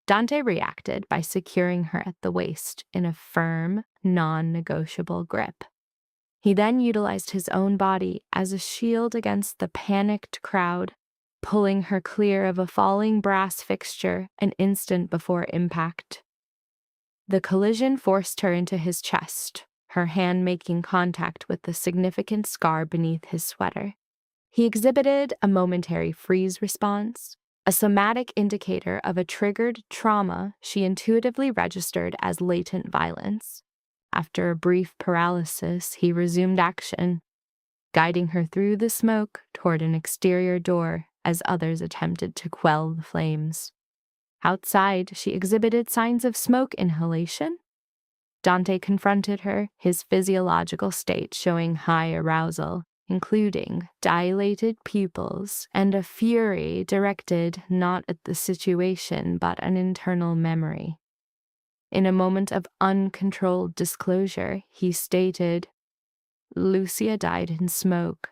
Dante reacted by securing her at the waist in a firm, non-negotiable grip. He then utilized his own body as a shield against the panicked crowd, pulling her clear of a falling brass fixture an instant before impact. The collision forced her into his chest, her hand making contact with the significant scar beneath his sweater. He exhibited a momentary freeze response, a somatic indicator of a triggered trauma she intuitively registered as latent violence. After a brief paralysis, he resumed action. guiding her through the smoke toward an exterior door as others attempted to quell the flames. Outside, she exhibited signs of smoke inhalation. Dante confronted her, his physiological state showing high arousal, including dilated pupils and a fury directed not at the situation but an internal memory. In a moment of uncontrolled disclosure, he stated, "Lucia died in smoke,"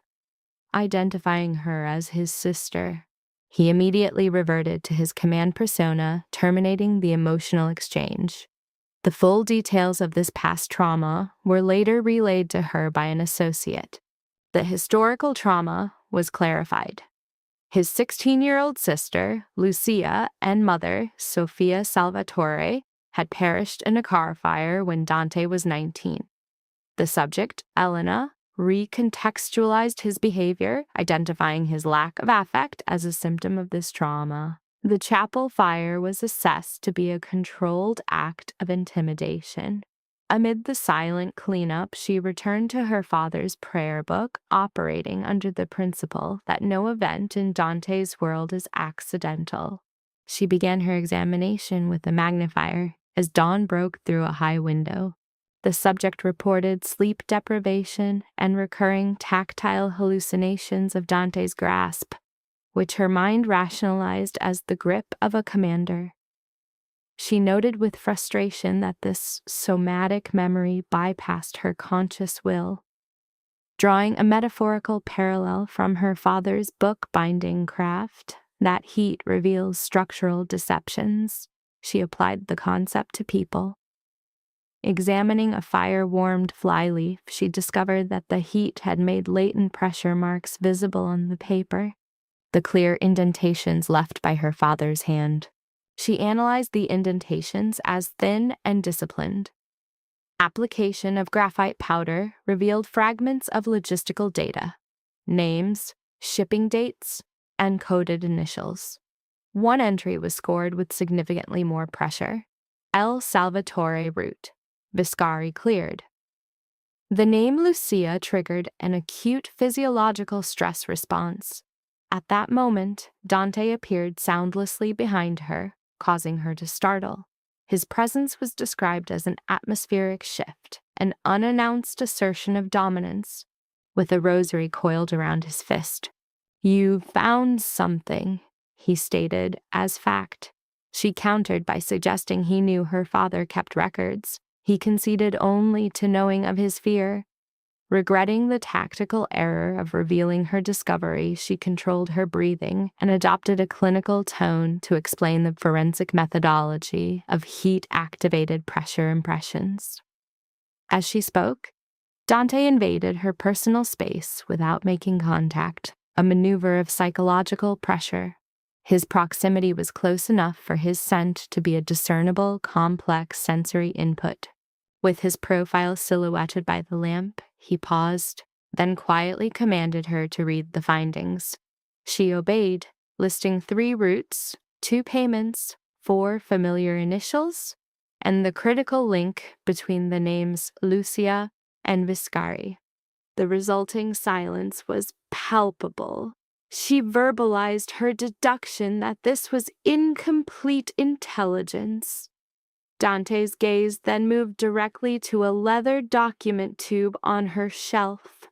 identifying her as his sister. He immediately reverted to his command persona, terminating the emotional exchange. The full details of this past trauma were later relayed to her by an associate. The historical trauma was clarified. His 16-year-old sister, Lucia, and mother, Sofia Salvatore, had perished in a car fire when Dante was 19. The subject, Elena, recontextualized his behavior, identifying his lack of affect as a symptom of this trauma. The chapel fire was assessed to be a controlled act of intimidation. Amid the silent cleanup, she returned to her father's prayer book, operating under the principle that no event in Dante's world is accidental. She began her examination with a magnifier as dawn broke through a high window. The subject reported sleep deprivation and recurring tactile hallucinations of Dante's grasp, which her mind rationalized as the grip of a commander. She noted with frustration that this somatic memory bypassed her conscious will. Drawing a metaphorical parallel from her father's book-binding craft, that heat reveals structural deceptions, she applied the concept to people. Examining a fire-warmed flyleaf, she discovered that the heat had made latent pressure marks visible on the paper, the clear indentations left by her father's hand. She analyzed the indentations as thin and disciplined. Application of graphite powder revealed fragments of logistical data, names, shipping dates, and coded initials. One entry was scored with significantly more pressure. El Salvatore route. Viscari cleared. The name Lucia triggered an acute physiological stress response. At that moment, Dante appeared soundlessly behind her, causing her to startle. His presence was described as an atmospheric shift, an unannounced assertion of dominance, with a rosary coiled around his fist. "You found something," he stated as fact. She countered by suggesting he knew her father kept records. He conceded only to knowing of his fear. Regretting the tactical error of revealing her discovery, she controlled her breathing and adopted a clinical tone to explain the forensic methodology of heat-activated pressure impressions. As she spoke, Dante invaded her personal space without making contact, a maneuver of psychological pressure. His proximity was close enough for his scent to be a discernible, complex sensory input. With his profile silhouetted by the lamp, he paused, then quietly commanded her to read the findings. She obeyed, listing 3 routes, 2 payments, 4 familiar initials, and the critical link between the names Lucia and Viscari. The resulting silence was palpable. She verbalized her deduction that this was incomplete intelligence. Dante's gaze then moved directly to a leather document tube on her shelf.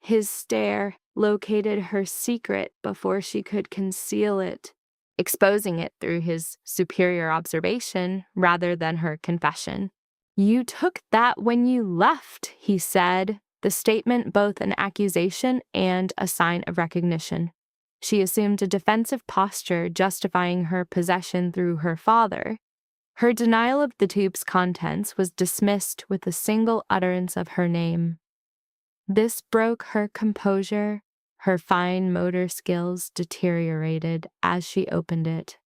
His stare located her secret before she could conceal it, exposing it through his superior observation rather than her confession. "You took that when you left," he said, the statement both an accusation and a sign of recognition. She assumed a defensive posture, justifying her possession through her father. Her denial of the tube's contents was dismissed with a single utterance of her name. This broke her composure. Her fine motor skills deteriorated as she opened it.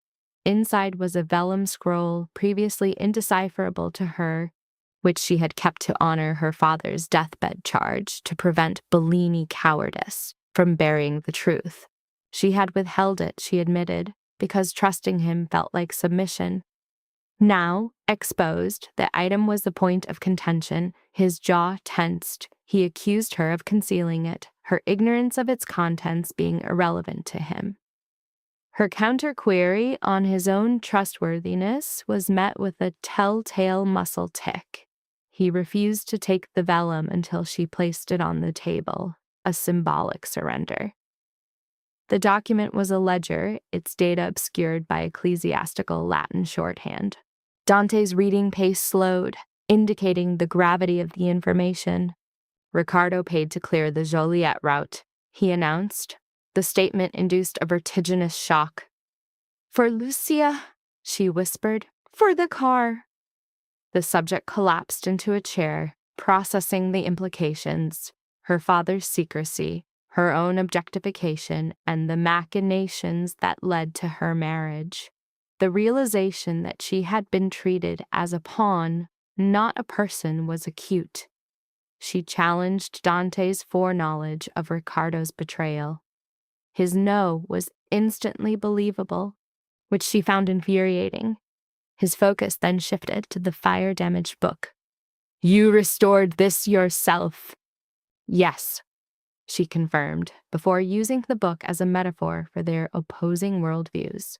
Inside was a vellum scroll previously indecipherable to her, which she had kept to honor her father's deathbed charge to prevent Bellini cowardice from burying the truth. She had withheld it, she admitted, because trusting him felt like submission. Now, exposed, the item was the point of contention. His jaw tensed. He accused her of concealing it, her ignorance of its contents being irrelevant to him. Her counter-query on his own trustworthiness was met with a telltale muscle tic. He refused to take the vellum until she placed it on the table, a symbolic surrender. The document was a ledger, its data obscured by ecclesiastical Latin shorthand. Dante's reading pace slowed, indicating the gravity of the information. Ricardo paid to clear the Joliet route, he announced. The statement induced a vertiginous shock. "For Lucia," she whispered. "For the car." The subject collapsed into a chair, processing the implications, her father's secrecy, her own objectification, and the machinations that led to her marriage. The realization that she had been treated as a pawn, not a person, was acute. She challenged Dante's foreknowledge of Ricardo's betrayal. His no was instantly believable, which she found infuriating. His focus then shifted to the fire-damaged book. "You restored this yourself." "Yes," she confirmed, before using the book as a metaphor for their opposing worldviews.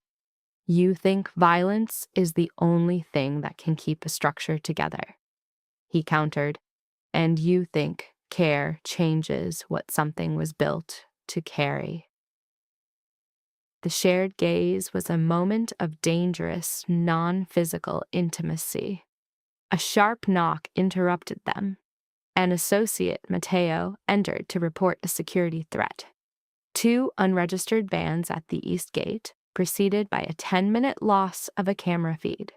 "You think violence is the only thing that can keep a structure together," he countered, "and you think care changes what something was built to carry." The shared gaze was a moment of dangerous, non-physical intimacy. A sharp knock interrupted them. An associate, Matteo, entered to report a security threat. 2 unregistered vans at the east gate, preceded by a 10-minute loss of a camera feed.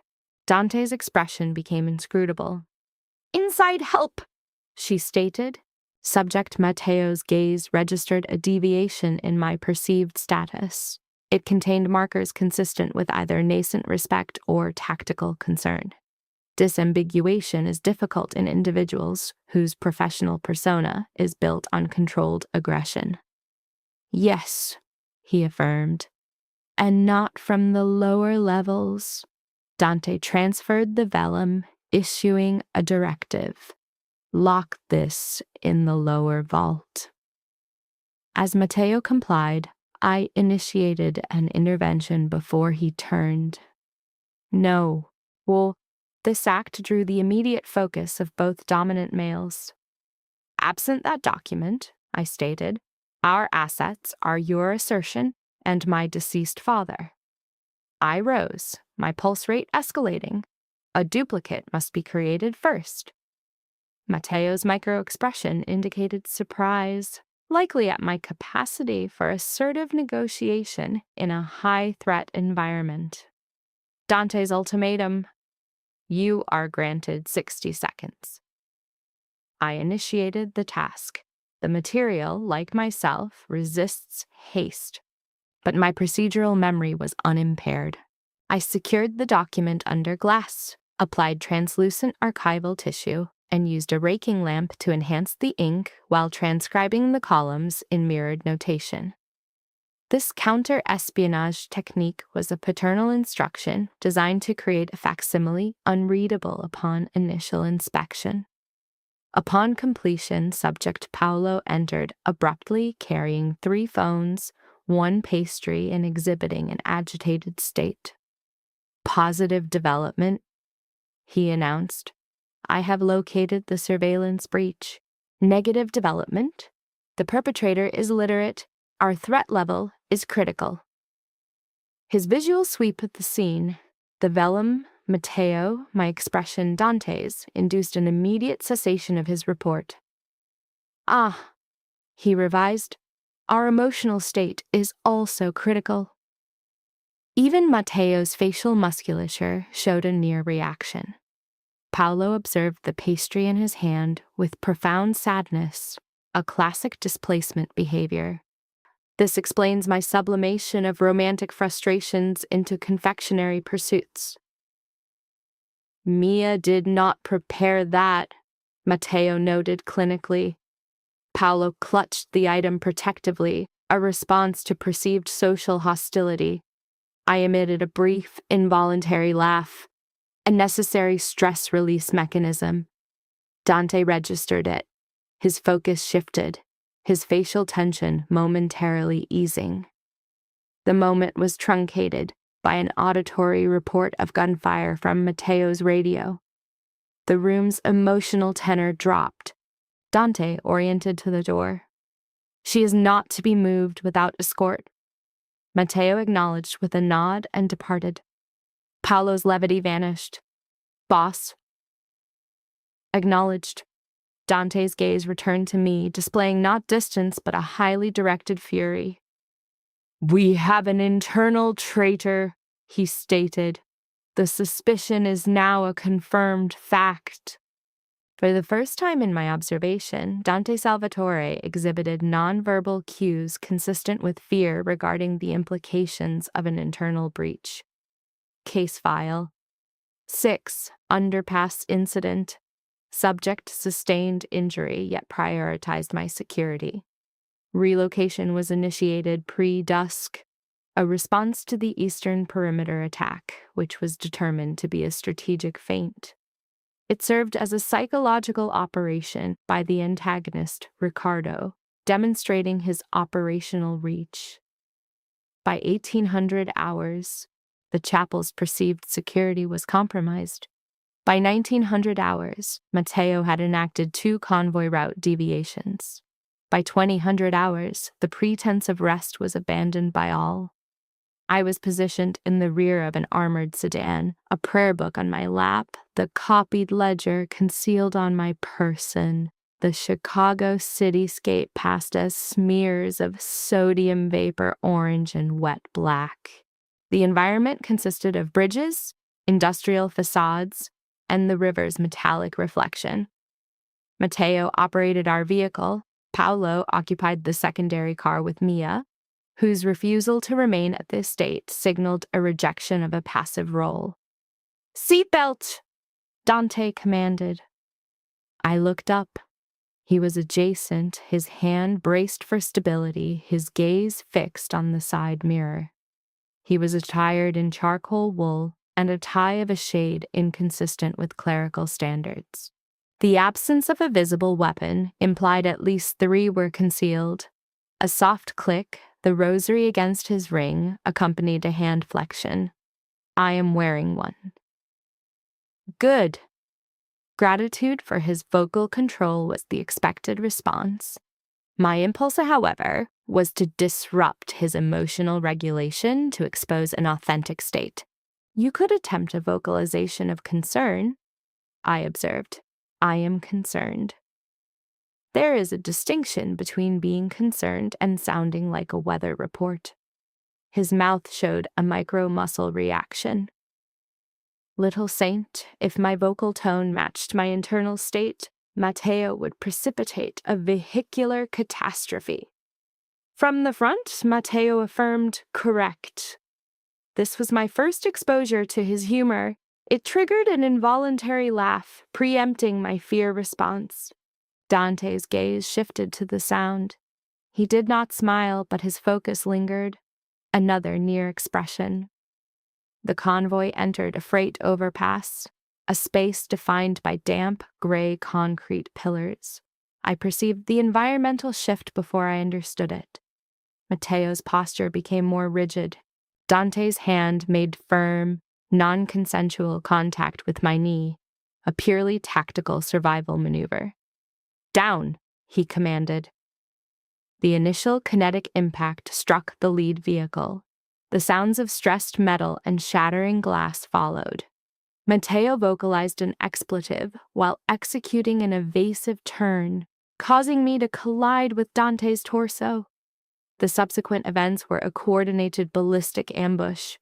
Dante's expression became inscrutable. "Inside help," she stated. Subject Matteo's gaze registered a deviation in my perceived status. It contained markers consistent with either nascent respect or tactical concern. Disambiguation is difficult in individuals whose professional persona is built on controlled aggression. "Yes," he affirmed, "and not from the lower levels." Dante transferred the vellum, issuing a directive. "Lock this in the lower vault." As Matteo complied, I initiated an intervention before he turned. "No, well, this act drew the immediate focus of both dominant males. Absent that document," I stated, "our assets are your assertion and my deceased father." I rose, my pulse rate escalating. A duplicate must be created first. Matteo's micro-expression indicated surprise, likely at my capacity for assertive negotiation in a high-threat environment. Dante's ultimatum: "You are granted 60 seconds." I initiated the task. The material, like myself, resists haste, but my procedural memory was unimpaired. I secured the document under glass, applied translucent archival tissue, and used a raking lamp to enhance the ink while transcribing the columns in mirrored notation. This counter-espionage technique was a paternal instruction designed to create a facsimile unreadable upon initial inspection. Upon completion, subject Paolo entered abruptly, carrying 3 phones, 1 pastry, and exhibiting an agitated state. "Positive development," he announced. "I have located the surveillance breach. Negative development. The perpetrator is literate. Our threat level is critical." His visual sweep of the scene, the vellum, Matteo, my expression, Dante's, induced an immediate cessation of his report. "Ah," he revised, "our emotional state is also critical." Even Matteo's facial musculature showed a near reaction. Paolo observed the pastry in his hand with profound sadness, a classic displacement behavior. "This explains my sublimation of romantic frustrations into confectionery pursuits." "Mia did not prepare that," Matteo noted clinically. Paolo clutched the item protectively, a response to perceived social hostility. I emitted a brief, involuntary laugh, a necessary stress release mechanism. Dante registered it. His focus shifted. his facial tension momentarily easing. The moment was truncated by an auditory report of gunfire from Matteo's radio. The room's emotional tenor dropped. Dante oriented to the door. "She is not to be moved without escort." Matteo acknowledged with a nod and departed. Paolo's levity vanished. "Boss." Acknowledged. Dante's gaze returned to me, displaying not distance but a highly directed fury. "We have an internal traitor," he stated. "The suspicion is now a confirmed fact." For the first time in my observation, Dante Salvatore exhibited nonverbal cues consistent with fear regarding the implications of an internal breach. Case file. 6. Underpass incident. Subject sustained injury, yet prioritized my security. Relocation was initiated pre-dusk, a response to the eastern perimeter attack, which was determined to be a strategic feint. It served as a psychological operation by the antagonist, Riccardo, demonstrating his operational reach. By 1800 hours, the chapel's perceived security was compromised. By 1900 hours, Matteo had enacted 2 convoy route deviations. By 2000 hours, the pretense of rest was abandoned by all. I was positioned in the rear of an armored sedan, a prayer book on my lap, the copied ledger concealed on my person. The Chicago cityscape passed as smears of sodium vapor orange and wet black. The environment consisted of bridges, industrial facades, and the river's metallic reflection. Matteo operated our vehicle. Paolo occupied the secondary car with Mia, whose refusal to remain at the estate signaled a rejection of a passive role. "Seatbelt!" Dante commanded. I looked up. He was adjacent, his hand braced for stability, his gaze fixed on the side mirror. He was attired in charcoal wool and a tie of a shade inconsistent with clerical standards. The absence of a visible weapon implied at least 3 were concealed. A soft click, the rosary against his ring, accompanied a hand flexion. "I am wearing one." "Good." Gratitude for his vocal control was the expected response. My impulse, however, was to disrupt his emotional regulation to expose an authentic state. "You could attempt a vocalization of concern," I observed. "I am concerned." There is a distinction between being concerned and sounding like a weather report. His mouth showed a micro-muscle reaction. Little saint, if my vocal tone matched my internal state, Matteo would precipitate a vehicular catastrophe. From the front, Matteo affirmed, "Correct." This was my first exposure to his humor. It triggered an involuntary laugh, preempting my fear response. Dante's gaze shifted to the sound. He did not smile, but his focus lingered. Another near expression. The convoy entered a freight overpass, a space defined by damp, gray concrete pillars. I perceived the environmental shift before I understood it. Matteo's posture became more rigid. Dante's hand made firm, non-consensual contact with my knee, a purely tactical survival maneuver. "Down," he commanded. The initial kinetic impact struck the lead vehicle. The sounds of stressed metal and shattering glass followed. Matteo vocalized an expletive while executing an evasive turn, causing me to collide with Dante's torso. The subsequent events were a coordinated ballistic ambush.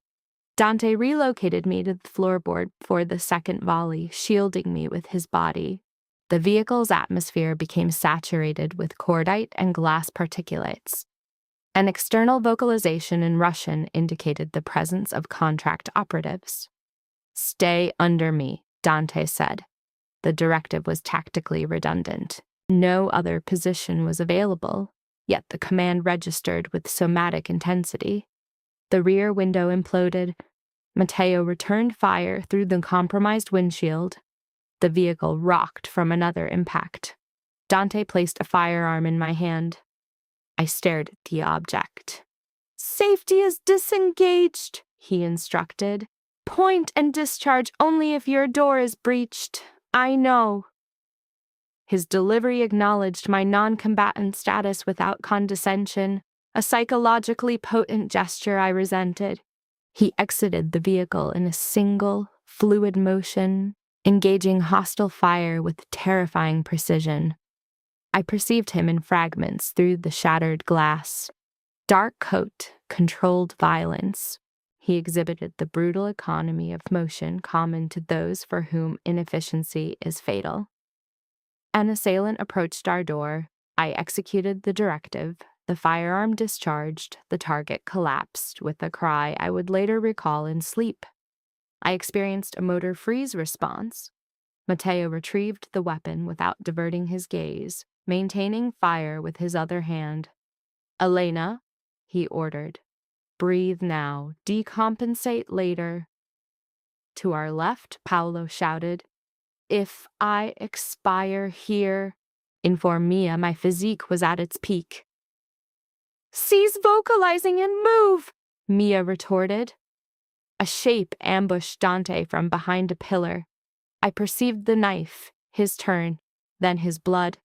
Dante relocated me to the floorboard for the second volley, shielding me with his body. The vehicle's atmosphere became saturated with cordite and glass particulates. An external vocalization in Russian indicated the presence of contract operatives. "Stay under me," Dante said. The directive was tactically redundant. No other position was available, yet the command registered with somatic intensity. The rear window imploded. Matteo returned fire through the compromised windshield. The vehicle rocked from another impact. Dante placed a firearm in my hand. I stared at the object. "Safety is disengaged," he instructed. "Point and discharge only if your door is breached. I know." His delivery acknowledged my non-combatant status without condescension, a psychologically potent gesture I resented. He exited the vehicle in a single, fluid motion, engaging hostile fire with terrifying precision. I perceived him in fragments through the shattered glass. Dark coat, controlled violence. He exhibited the brutal economy of motion common to those for whom inefficiency is fatal. An assailant approached our door. I executed the directive. The firearm discharged. The target collapsed with a cry I would later recall in sleep. I experienced a motor freeze response. Matteo retrieved the weapon without diverting his gaze, maintaining fire with his other hand. "Elena," he ordered, "breathe now. Decompensate later." To our left, Paolo shouted, "If I expire here," informed Mia my physique was at its peak. "Cease vocalizing and move," Mia retorted. A shape ambushed Dante from behind a pillar. I perceived the knife, his turn, then his blood.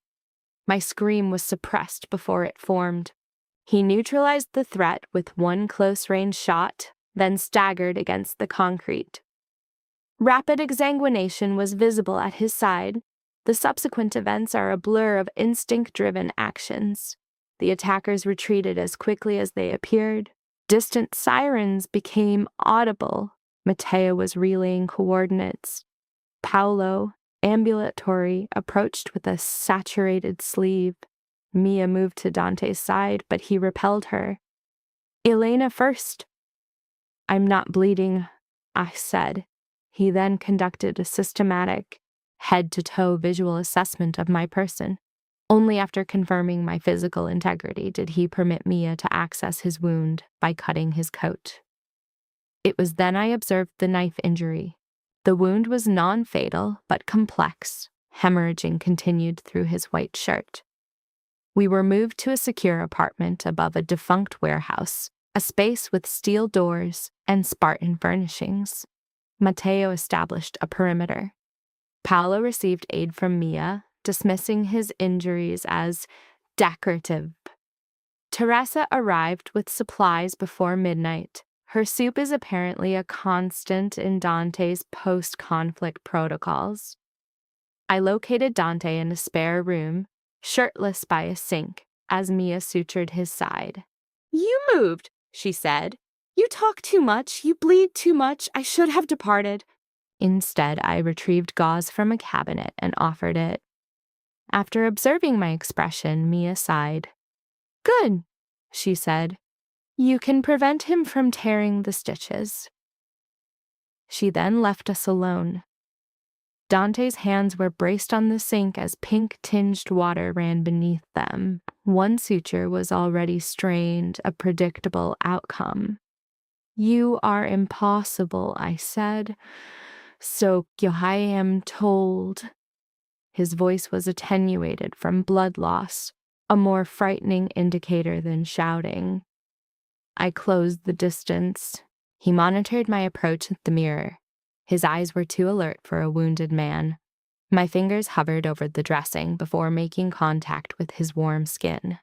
My scream was suppressed before it formed. He neutralized the threat with one close-range shot, then staggered against the concrete. Rapid exsanguination was visible at his side. The subsequent events are a blur of instinct-driven actions. The attackers retreated as quickly as they appeared. Distant sirens became audible. Matteo was relaying coordinates. Paolo, ambulatory, approached with a saturated sleeve. Mia moved to Dante's side, but he repelled her. "Elena first." "I'm not bleeding," I said. He then conducted a systematic, head-to-toe visual assessment of my person. Only after confirming my physical integrity did he permit Mia to access his wound by cutting his coat. It was then I observed the knife injury. The wound was non-fatal, but complex. Hemorrhaging continued through his white shirt. We were moved to a secure apartment above a defunct warehouse, a space with steel doors and Spartan furnishings. Matteo established a perimeter. Paolo received aid from Mia, dismissing his injuries as decorative. Teresa arrived with supplies before midnight. Her soup is apparently a constant in Dante's post-conflict protocols. I located Dante in a spare room, shirtless by a sink, as Mia sutured his side. "You moved," she said. "You talk too much, you bleed too much, I should have departed." Instead, I retrieved gauze from a cabinet and offered it. After observing my expression, Mia sighed. "Good," she said. "You can prevent him from tearing the stitches." She then left us alone. Dante's hands were braced on the sink as pink-tinged water ran beneath them. One suture was already strained, a predictable outcome. "You are impossible," I said. "So I am told." His voice was attenuated from blood loss, a more frightening indicator than shouting. I closed the distance. He monitored my approach at the mirror. His eyes were too alert for a wounded man. My fingers hovered over the dressing before making contact with his warm skin.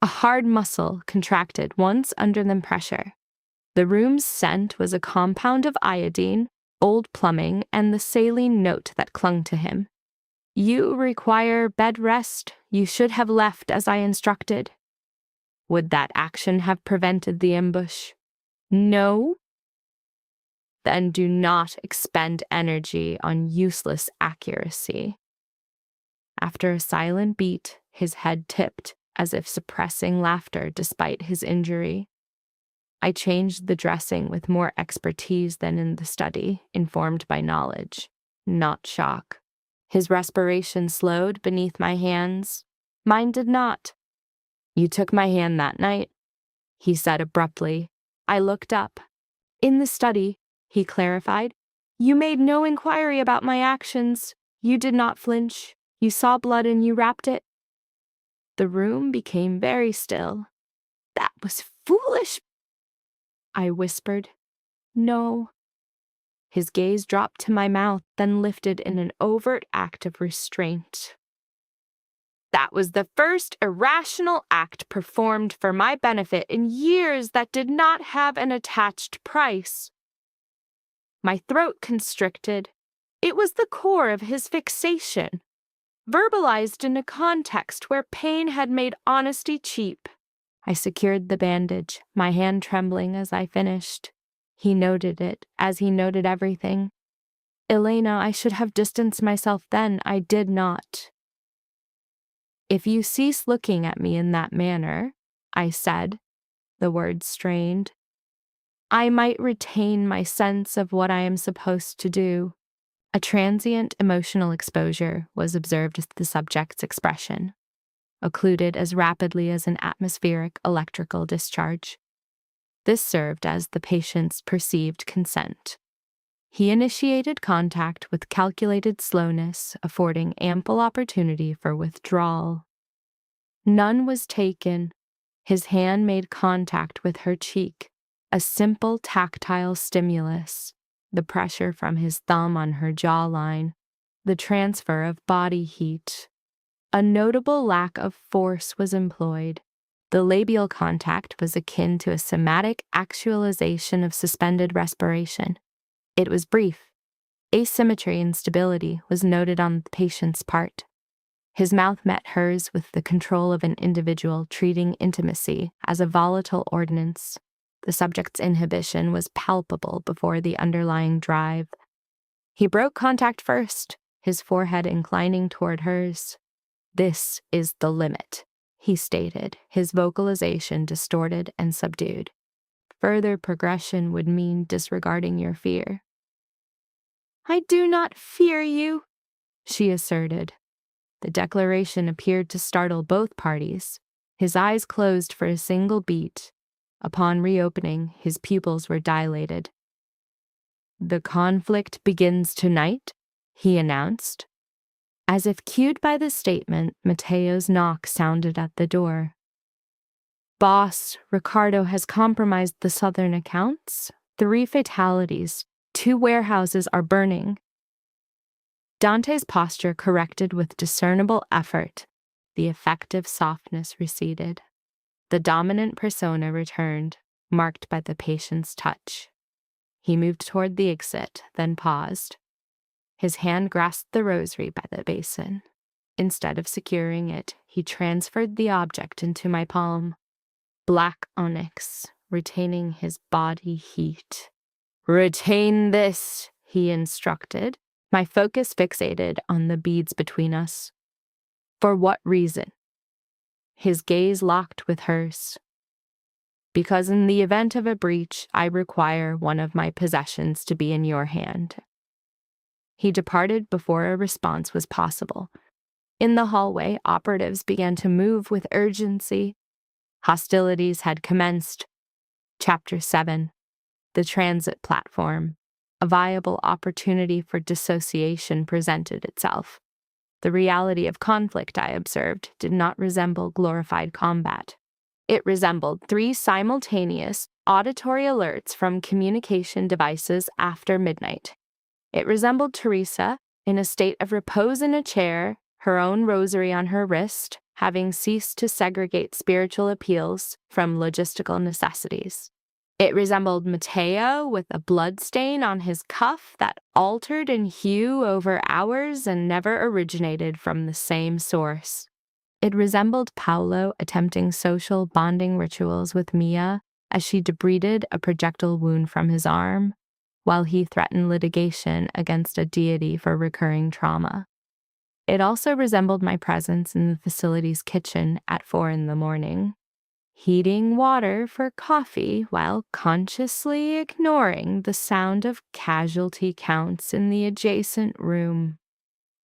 A hard muscle contracted once under the pressure. The room's scent was a compound of iodine, old plumbing, and the saline note that clung to him. "You require bed rest. You should have left as I instructed." Would that action have prevented the ambush? No? Then do not expend energy on useless accuracy. After a silent beat, his head tipped, as if suppressing laughter despite his injury. I changed the dressing with more expertise than in the study, informed by knowledge, not shock. His respiration slowed beneath my hands. Mine did not. "You took my hand that night," he said abruptly. I looked up. "In the study," he clarified. "You made no inquiry about my actions. You did not flinch. You saw blood and you wrapped it." The room became very still. "That was foolish," I whispered. "No." His gaze dropped to my mouth, then lifted in an overt act of restraint. "That was the first irrational act performed for my benefit in years that did not have an attached price." My throat constricted. It was the core of his fixation, verbalized in a context where pain had made honesty cheap. I secured the bandage, my hand trembling as I finished. He noted it, as he noted everything. "Elena, I should have distanced myself then. I did not." "If you cease looking at me in that manner," I said, the words strained, "I might retain my sense of what I am supposed to do." A transient emotional exposure was observed as the subject's expression, occluded as rapidly as an atmospheric electrical discharge. This served as the patient's perceived consent. He initiated contact with calculated slowness, affording ample opportunity for withdrawal. None was taken. His hand made contact with her cheek, a simple tactile stimulus, the pressure from his thumb on her jawline, the transfer of body heat. A notable lack of force was employed. The labial contact was akin to a somatic actualization of suspended respiration. It was brief. Asymmetry and stability was noted on the patient's part. His mouth met hers with the control of an individual treating intimacy as a volatile ordinance. The subject's inhibition was palpable before the underlying drive. He broke contact first, his forehead inclining toward hers. "This is the limit," he stated, his vocalization distorted and subdued. "Further progression would mean disregarding your fear." "I do not fear you," she asserted. The declaration appeared to startle both parties. His eyes closed for a single beat. Upon reopening, his pupils were dilated. "The conflict begins tonight," he announced. As if cued by the statement, Matteo's knock sounded at the door. "Boss, Ricardo has compromised the Southern accounts. 3 fatalities. 2 warehouses are burning." Dante's posture corrected with discernible effort. The effective softness receded. The dominant persona returned, marked by the patient's touch. He moved toward the exit, then paused. His hand grasped the rosary by the basin. Instead of securing it, he transferred the object into my palm. Black onyx, retaining his body heat. "Retain this," he instructed, my focus fixated on the beads between us. "For what reason?" His gaze locked with hers. "Because in the event of a breach, I require one of my possessions to be in your hand." He departed before a response was possible. In the hallway, operatives began to move with urgency. Hostilities had commenced. Chapter 7. The transit platform. A viable opportunity for dissociation presented itself. The reality of conflict, I observed, did not resemble glorified combat. It resembled 3 simultaneous auditory alerts from communication devices after midnight. It resembled Teresa, in a state of repose in a chair, her own rosary on her wrist, having ceased to segregate spiritual appeals from logistical necessities. It resembled Matteo with a blood stain on his cuff that altered in hue over hours and never originated from the same source. It resembled Paolo attempting social bonding rituals with Mia as she debrided a projectile wound from his arm, while he threatened litigation against a deity for recurring trauma. It also resembled my presence in the facility's kitchen at 4 a.m, heating water for coffee while consciously ignoring the sound of casualty counts in the adjacent room.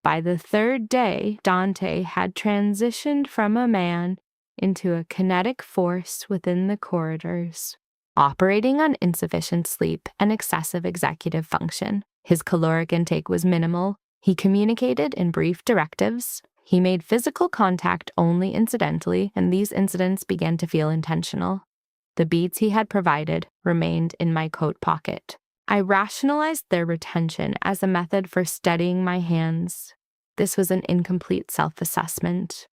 By the 3rd day, Dante had transitioned from a man into a kinetic force within the corridors, operating on insufficient sleep and excessive executive function. His caloric intake was minimal. He communicated in brief directives. He made physical contact only incidentally, and these incidents began to feel intentional. The beads he had provided remained in my coat pocket. I rationalized their retention as a method for steadying my hands. This was an incomplete self-assessment.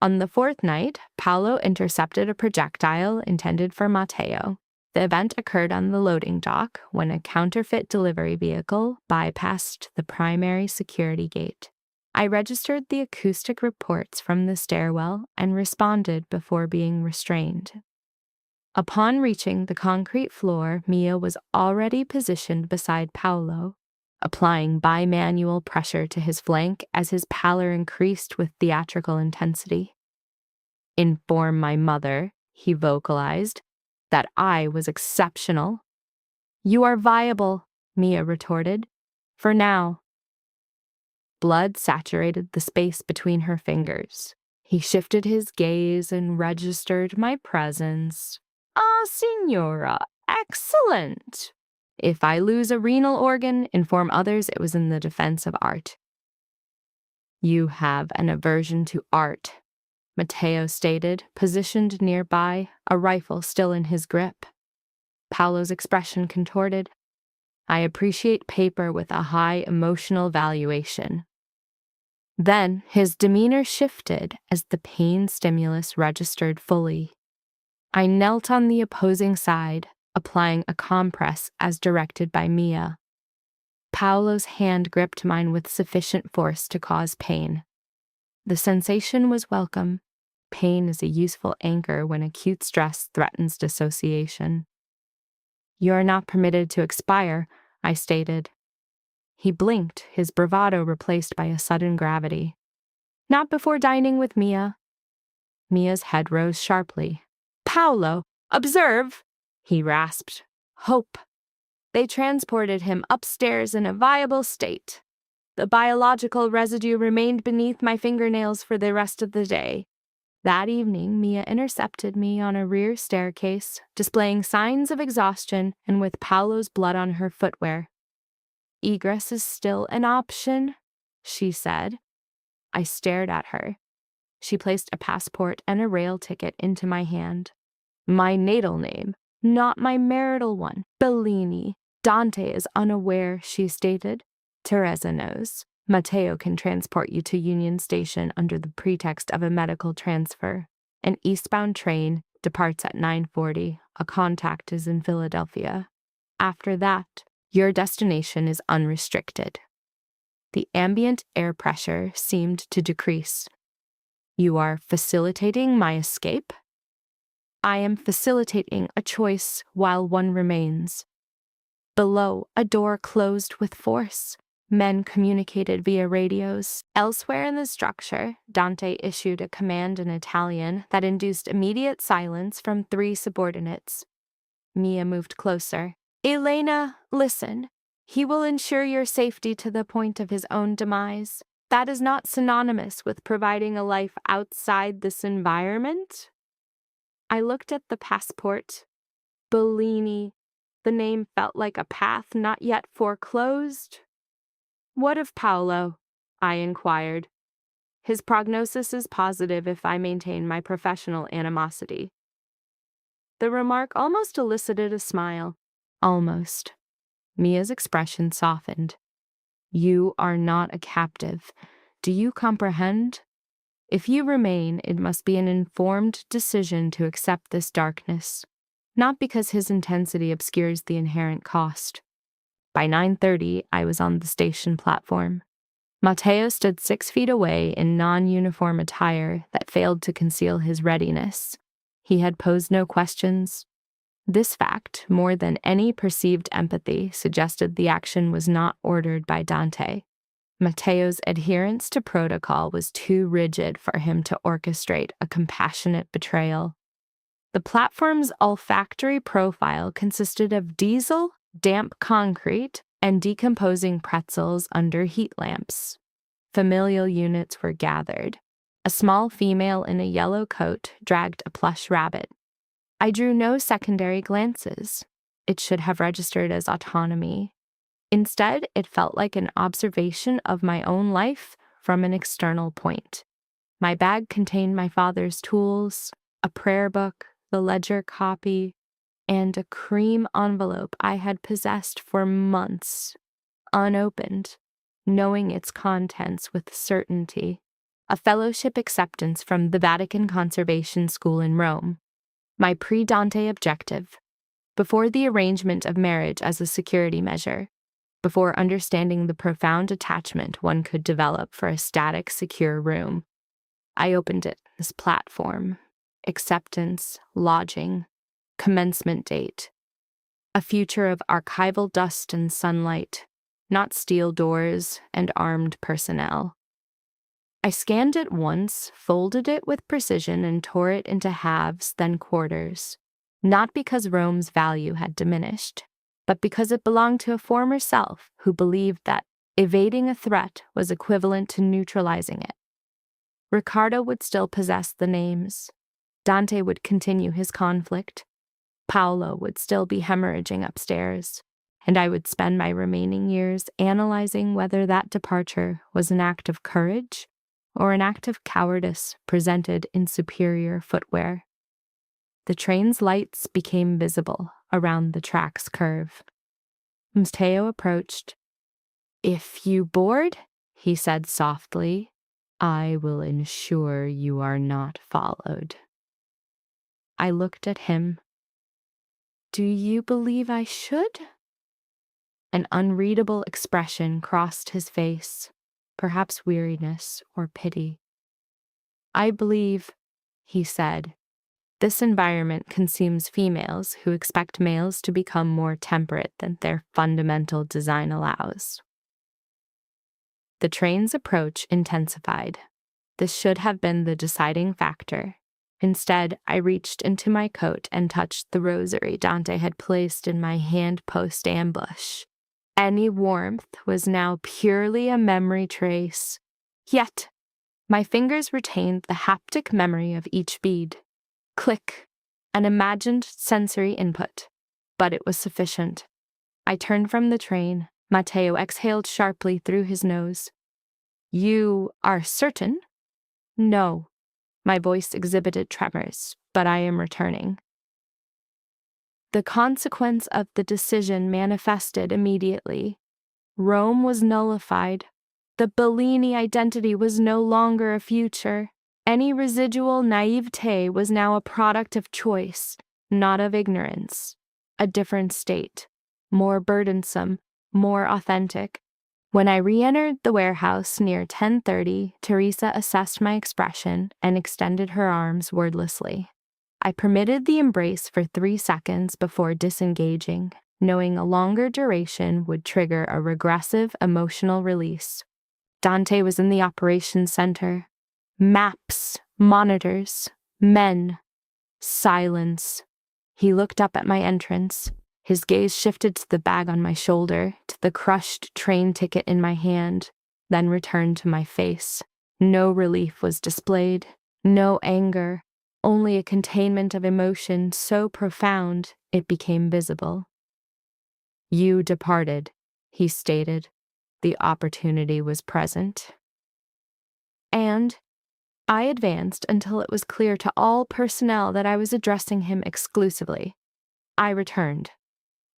On the fourth night, Paolo intercepted a projectile intended for Matteo. The event occurred on the loading dock when a counterfeit delivery vehicle bypassed the primary security gate. I registered the acoustic reports from the stairwell and responded before being restrained. Upon reaching the concrete floor, Mia was already positioned beside Paolo, applying bimanual pressure to his flank as his pallor increased with theatrical intensity. "Inform my mother," he vocalized, "that I was exceptional." "You are viable," Mia retorted. "For now." Blood saturated the space between her fingers. He shifted his gaze and registered my presence. "Ah, Signora, excellent. If I lose a renal organ, inform others it was in the defense of art." "You have an aversion to art," Matteo stated, positioned nearby, a rifle still in his grip. Paolo's expression contorted. "I appreciate paper with a high emotional valuation." Then his demeanor shifted as the pain stimulus registered fully. I knelt on the opposing side, applying a compress as directed by Mia. Paolo's hand gripped mine with sufficient force to cause pain. The sensation was welcome. Pain is a useful anchor when acute stress threatens dissociation. "You are not permitted to expire," I stated. He blinked, his bravado replaced by a sudden gravity. "Not before dining with Mia." Mia's head rose sharply. "Paolo, observe!" he rasped. "Hope." They transported him upstairs in a viable state. The biological residue remained beneath my fingernails for the rest of the day. That evening, Mia intercepted me on a rear staircase, displaying signs of exhaustion and with Paolo's blood on her footwear. "Egress is still an option," she said. I stared at her. She placed a passport and a rail ticket into my hand. "My natal name, not my marital one. Bellini. Dante is unaware," she stated. "Teresa knows. Matteo can transport you to Union Station under the pretext of a medical transfer. An eastbound train departs at 9:40. A contact is in Philadelphia. After that, your destination is unrestricted." The ambient air pressure seemed to decrease. "You are facilitating my escape?" "I am facilitating a choice while one remains." Below, a door closed with force. Men communicated via radios. Elsewhere in the structure, Dante issued a command in Italian that induced immediate silence from 3 subordinates. Mia moved closer. "Elena, listen. He will ensure your safety to the point of his own demise. That is not synonymous with providing a life outside this environment." I looked at the passport. Bellini. The name felt like a path not yet foreclosed. "What of Paolo?" I inquired. "His prognosis is positive if I maintain my professional animosity." The remark almost elicited a smile. Almost. Mia's expression softened. "You are not a captive. Do you comprehend? If you remain, it must be an informed decision to accept this darkness, not because his intensity obscures the inherent cost." By 9:30, I was on the station platform. Matteo stood 6 feet away in non-uniform attire that failed to conceal his readiness. He had posed no questions. This fact, more than any perceived empathy, suggested the action was not ordered by Dante. Matteo's adherence to protocol was too rigid for him to orchestrate a compassionate betrayal. The platform's olfactory profile consisted of diesel, damp concrete, and decomposing pretzels under heat lamps. Familial units were gathered. A small female in a yellow coat dragged a plush rabbit. I drew no secondary glances. It should have registered as autonomy. Instead, it felt like an observation of my own life from an external point. My bag contained my father's tools, a prayer book, the ledger copy, and a cream envelope I had possessed for months, unopened, knowing its contents with certainty. A fellowship acceptance from the Vatican Conservation School in Rome. My pre-Dante objective. Before the arrangement of marriage as a security measure, before understanding the profound attachment one could develop for a static, secure room, I opened it, this platform. Acceptance, lodging, commencement date. A future of archival dust and sunlight, not steel doors and armed personnel. I scanned it once, folded it with precision, and tore it into halves, then quarters. Not because Rome's value had diminished, but because it belonged to a former self who believed that evading a threat was equivalent to neutralizing it. Riccardo would still possess the names. Dante would continue his conflict. Paolo would still be hemorrhaging upstairs, and I would spend my remaining years analyzing whether that departure was an act of courage or an act of cowardice presented in superior footwear. The train's lights became visible around the track's curve. Matteo approached. "If you board," he said softly, "I will ensure you are not followed." I looked at him. "Do you believe I should?" An unreadable expression crossed his face, perhaps weariness or pity. "I believe," he said, "this environment consumes females who expect males to become more temperate than their fundamental design allows." The train's approach intensified. This should have been the deciding factor. Instead, I reached into my coat and touched the rosary Dante had placed in my hand-post ambush. Any warmth was now purely a memory trace. Yet, my fingers retained the haptic memory of each bead. Click, an imagined sensory input, but it was sufficient. I turned from the train. Matteo exhaled sharply through his nose. "You are certain?" "No." My voice exhibited tremors, "but I am returning." The consequence of the decision manifested immediately. Rome was nullified. The Bellini identity was no longer a future. Any residual naivete was now a product of choice, not of ignorance. A different state, more burdensome, more authentic. When I re-entered the warehouse near 10:30, Teresa assessed my expression and extended her arms wordlessly. I permitted the embrace for 3 seconds before disengaging, knowing a longer duration would trigger a regressive emotional release. Dante was in the operations center. Maps, monitors, men, silence. He looked up at my entrance. His gaze shifted to the bag on my shoulder, to the crushed train ticket in my hand, then returned to my face. No relief was displayed, no anger, only a containment of emotion so profound it became visible. "You departed," he stated. "The opportunity was present." And I advanced until it was clear to all personnel that I was addressing him exclusively. I returned.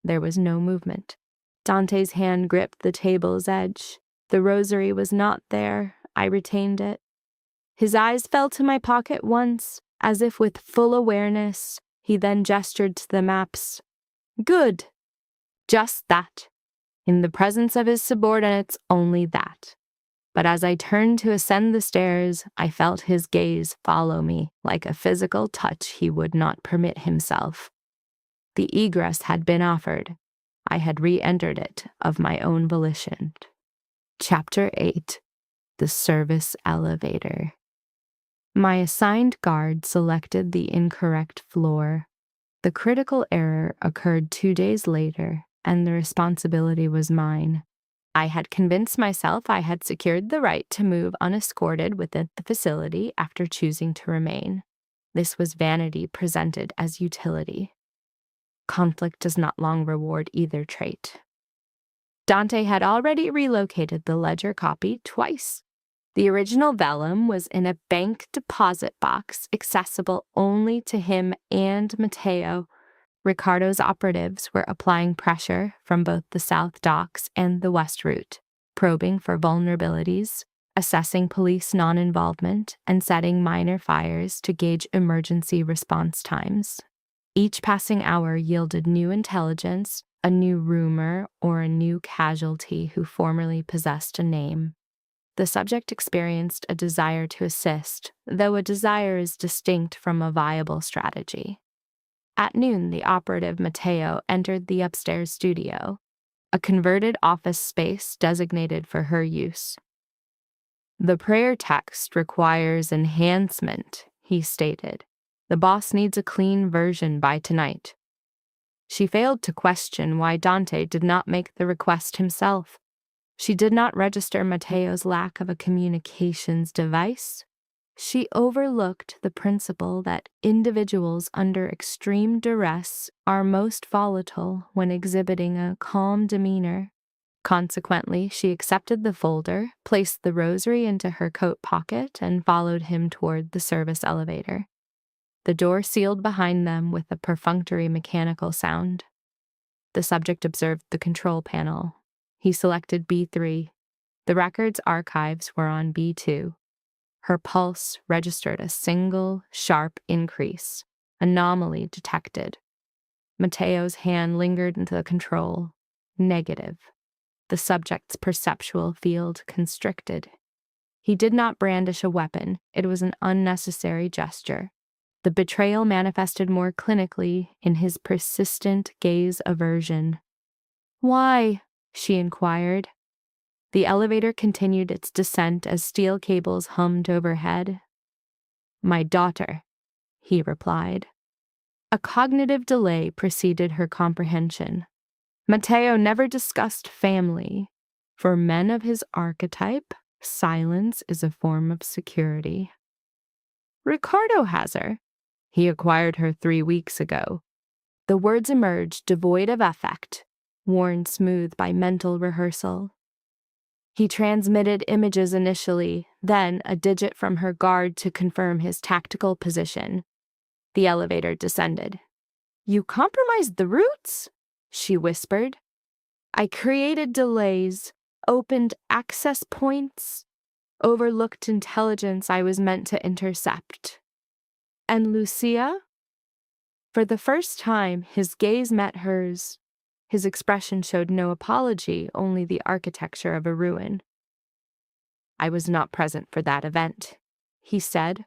There was no movement. Dante's hand gripped the table's edge. The rosary was not there. I retained it. His eyes fell to my pocket once, as if with full awareness. He then gestured to the maps. "Good." Just that. In the presence of his subordinates, only that. But as I turned to ascend the stairs, I felt his gaze follow me like a physical touch he would not permit himself. The egress had been offered. I had re-entered it of my own volition. Chapter 8. The Service Elevator. My assigned guard selected the incorrect floor. The critical error occurred 2 days later, and the responsibility was mine. I had convinced myself I had secured the right to move unescorted within the facility after choosing to remain. This was vanity presented as utility. Conflict does not long reward either trait. Dante had already relocated the ledger copy twice. The original vellum was in a bank deposit box accessible only to him and Matteo. Ricardo's operatives were applying pressure from both the South Docks and the West Route, probing for vulnerabilities, assessing police non-involvement, and setting minor fires to gauge emergency response times. Each passing hour yielded new intelligence, a new rumor, or a new casualty who formerly possessed a name. The subject experienced a desire to assist, though a desire is distinct from a viable strategy. At noon, the operative Matteo entered the upstairs studio, a converted office space designated for her use. "The prayer text requires enhancement," he stated. "The boss needs a clean version by tonight." She failed to question why Dante did not make the request himself. She did not register Matteo's lack of a communications device. She overlooked the principle that individuals under extreme duress are most volatile when exhibiting a calm demeanor. Consequently, she accepted the folder, placed the rosary into her coat pocket, and followed him toward the service elevator. The door sealed behind them with a perfunctory mechanical sound. The subject observed the control panel. He selected B3. The record's archives were on B2. Her pulse registered a single, sharp increase. Anomaly detected. Matteo's hand lingered into the control. Negative. The subject's perceptual field constricted. He did not brandish a weapon. It was an unnecessary gesture. The betrayal manifested more clinically in his persistent gaze aversion. "Why?" she inquired. The elevator continued its descent as steel cables hummed overhead. "My daughter," he replied. A cognitive delay preceded her comprehension. Matteo never discussed family. For men of his archetype, silence is a form of security. "Ricardo has her. He acquired her 3 weeks ago." The words emerged devoid of affect, worn smooth by mental rehearsal. He transmitted images initially, then a digit from her guard to confirm his tactical position. The elevator descended. "You compromised the routes?" she whispered. "I created delays, opened access points, overlooked intelligence I was meant to intercept." "And Lucia?" For the first time, his gaze met hers. His expression showed no apology, only the architecture of a ruin. "I was not present for that event," he said,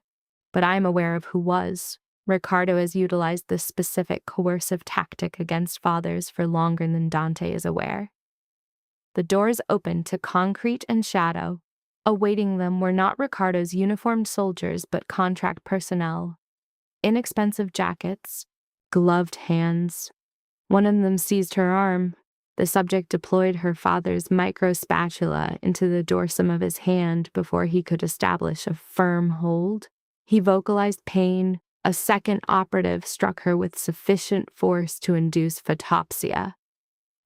"but I am aware of who was. Ricardo has utilized this specific coercive tactic against fathers for longer than Dante is aware." The doors opened to concrete and shadow. Awaiting them were not Ricardo's uniformed soldiers, but contract personnel. Inexpensive jackets, gloved hands. One of them seized her arm. The subject deployed her father's micro spatula into the dorsum of his hand before he could establish a firm hold. He vocalized pain. A second operative struck her with sufficient force to induce photopsia.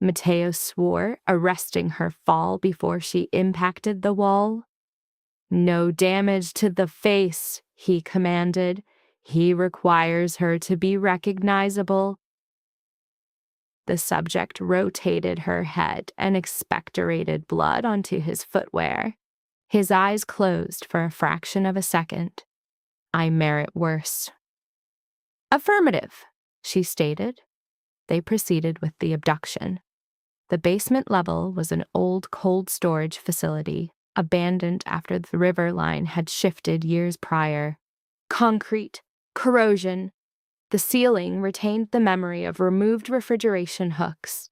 Matteo swore, arresting her fall before she impacted the wall. "No damage to the face," he commanded. "He requires her to be recognizable." The subject rotated her head and expectorated blood onto his footwear. His eyes closed for a fraction of a second. "I merit worse." "Affirmative," she stated. They proceeded with the abduction. The basement level was an old cold storage facility, abandoned after the river line had shifted years prior. Concrete, corrosion. The ceiling retained the memory of removed refrigeration hooks.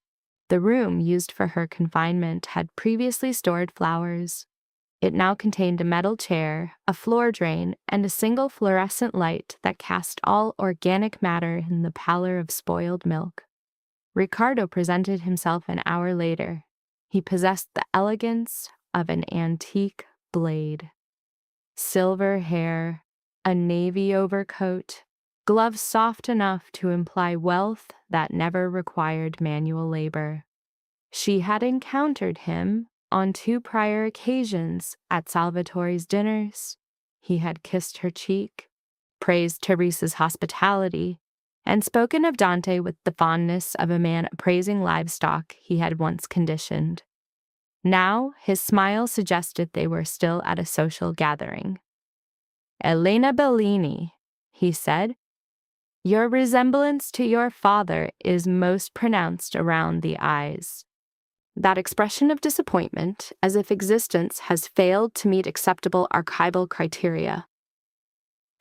The room used for her confinement had previously stored flowers. It now contained a metal chair, a floor drain, and a single fluorescent light that cast all organic matter in the pallor of spoiled milk. Ricardo presented himself an hour later. He possessed the elegance of an antique blade. Silver hair, a navy overcoat, gloves soft enough to imply wealth that never required manual labor. She had encountered him On 2 prior occasions at Salvatore's dinners, he had kissed her cheek, praised Teresa's hospitality, and spoken of Dante with the fondness of a man appraising livestock he had once conditioned. Now his smile suggested they were still at a social gathering. "Elena Bellini," he said, "your resemblance to your father is most pronounced around the eyes." That expression of disappointment, as if existence has failed to meet acceptable archival criteria.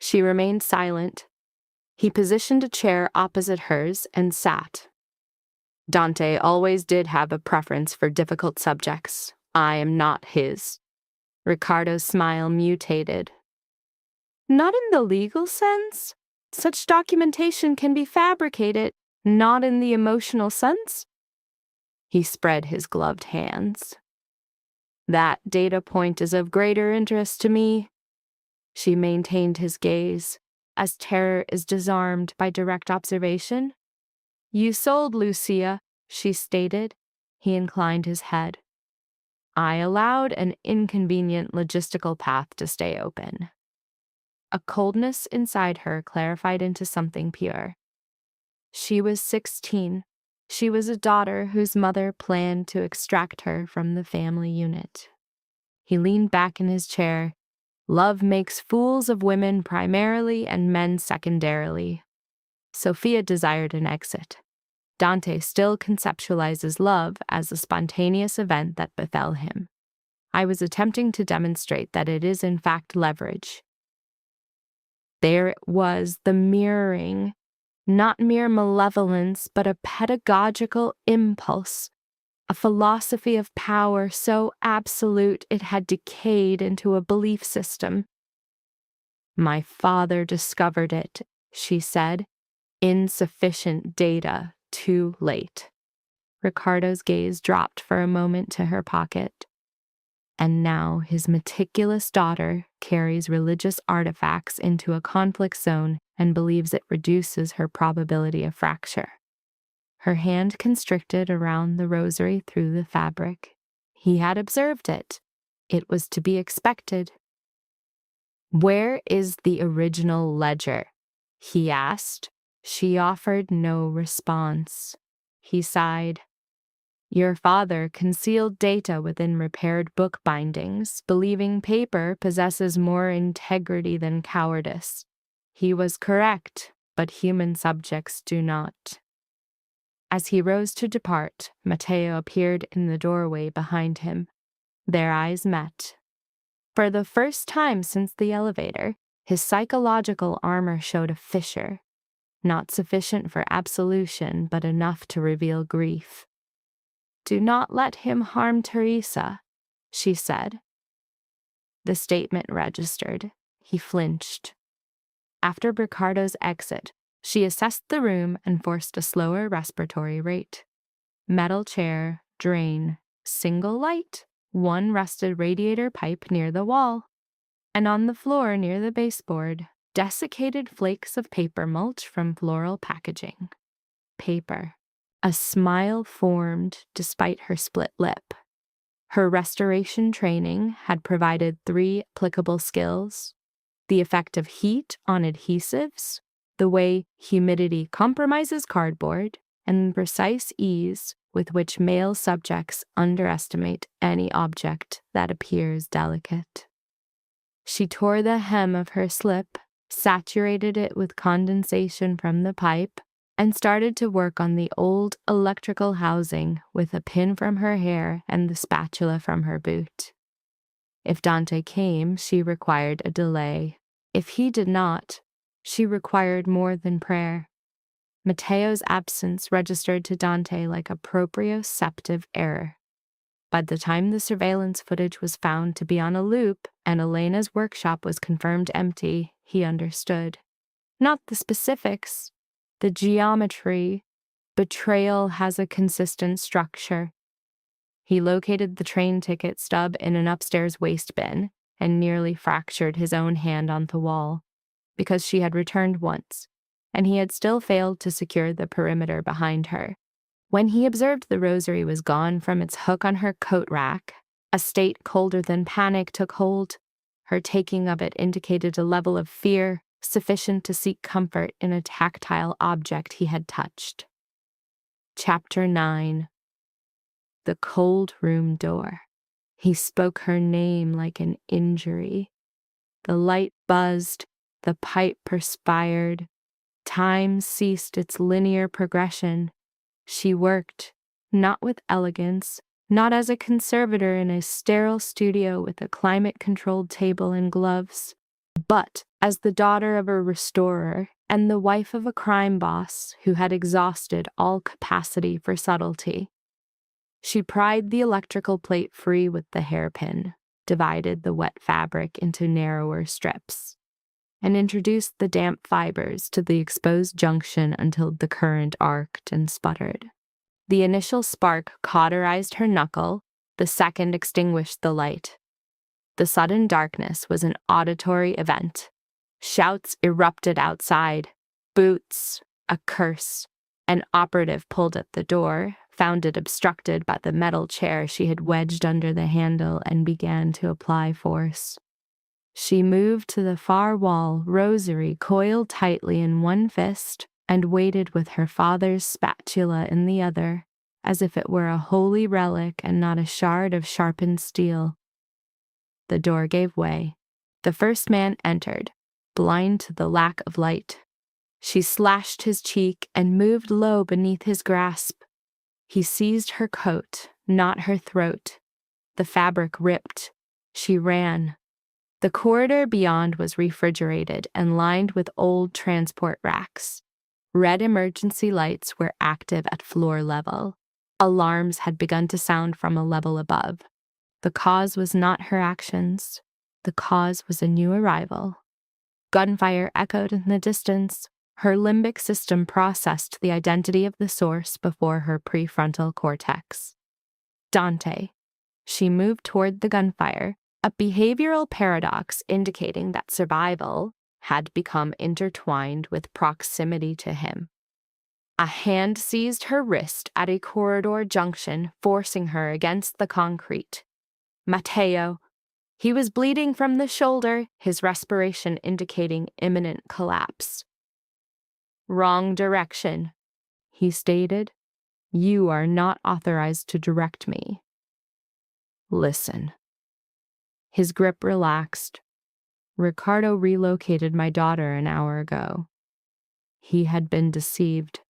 She remained silent. He positioned a chair opposite hers and sat. Dante always did have a preference for difficult subjects. I am not his. Ricardo's smile mutated. Not in the legal sense. Such documentation can be fabricated, not in the emotional sense. He spread his gloved hands. That data point is of greater interest to me. She maintained his gaze, as terror is disarmed by direct observation. You sold Lucia, she stated. He inclined his head. I allowed an inconvenient logistical path to stay open. A coldness inside her clarified into something pure. She was 16. She was a daughter whose mother planned to extract her from the family unit. He leaned back in his chair. Love makes fools of women primarily and men secondarily. Sophia desired an exit. Dante still conceptualizes love as a spontaneous event that befell him. I was attempting to demonstrate that it is in fact leverage. There it was, the mirroring, not mere malevolence, but a pedagogical impulse, a philosophy of power so absolute it had decayed into a belief system. My father discovered it, she said. Insufficient data, too late. Ricardo's gaze dropped for a moment to her pocket. And now his meticulous daughter carries religious artifacts into a conflict zone and believes it reduces her probability of fracture. Her hand constricted around the rosary through the fabric. He had observed it. It was to be expected. Where is the original ledger? He asked. She offered no response. He sighed. Your father concealed data within repaired book bindings, believing paper possesses more integrity than cowardice. He was correct, but human subjects do not. As he rose to depart, Matteo appeared in the doorway behind him. Their eyes met. For the first time since the elevator, his psychological armor showed a fissure, not sufficient for absolution, but enough to reveal grief. Do not let him harm Teresa, she said. The statement registered. He flinched. After Ricardo's exit, she assessed the room and forced a slower respiratory rate. Metal chair, drain, single light, one rusted radiator pipe near the wall. And on the floor near the baseboard, desiccated flakes of paper mulch from floral packaging. Paper. A smile formed despite her split lip. Her restoration training had provided 3 applicable skills: the effect of heat on adhesives, the way humidity compromises cardboard, and the precise ease with which male subjects underestimate any object that appears delicate. She tore the hem of her slip, saturated it with condensation from the pipe, and started to work on the old electrical housing with a pin from her hair and the spatula from her boot. If Dante came, she required a delay. If he did not, she required more than prayer. Matteo's absence registered to Dante like a proprioceptive error. By the time the surveillance footage was found to be on a loop and Elena's workshop was confirmed empty, he understood. Not the specifics, the geometry. Betrayal has a consistent structure. He located the train ticket stub in an upstairs waste bin and nearly fractured his own hand on the wall, because she had returned once, and he had still failed to secure the perimeter behind her. When he observed the rosary was gone from its hook on her coat rack, A state colder than panic took hold. Her taking of it indicated a level of fear sufficient to seek comfort in a tactile object he had touched. Chapter 9. The cold room door. He spoke her name like an injury. The light buzzed, the pipe perspired. Time ceased its linear progression. She worked, not with elegance, not as a conservator in a sterile studio with a climate-controlled table and gloves, but as the daughter of a restorer and the wife of a crime boss who had exhausted all capacity for subtlety. She pried the electrical plate free with the hairpin, divided the wet fabric into narrower strips, and introduced the damp fibers to the exposed junction until the current arced and sputtered. The initial spark cauterized her knuckle, the second extinguished the light. The sudden darkness was an auditory event. Shouts erupted outside. Boots, a curse. An operative pulled at the door, found it obstructed by the metal chair she had wedged under the handle, and began to apply force. She moved to the far wall, rosary coiled tightly in one fist, and waited with her father's spatula in the other, as if it were a holy relic and not a shard of sharpened steel. The door gave way. The first man entered, blind to the lack of light. She slashed his cheek and moved low beneath his grasp. He seized her coat, not her throat. The fabric ripped. She ran. The corridor beyond was refrigerated and lined with old transport racks. Red emergency lights were active at floor level. Alarms had begun to sound from a level above. The cause was not her actions. The cause was a new arrival. Gunfire echoed in the distance. Her limbic system processed the identity of the source before her prefrontal cortex. Dante. She moved toward the gunfire, a behavioral paradox indicating that survival had become intertwined with proximity to him. A hand seized her wrist at a corridor junction, forcing her against the concrete. Matteo. He was bleeding from the shoulder, his respiration indicating imminent collapse. Wrong direction, he stated. You are not authorized to direct me. Listen. His grip relaxed. Ricardo relocated my daughter an hour ago. He had been deceived.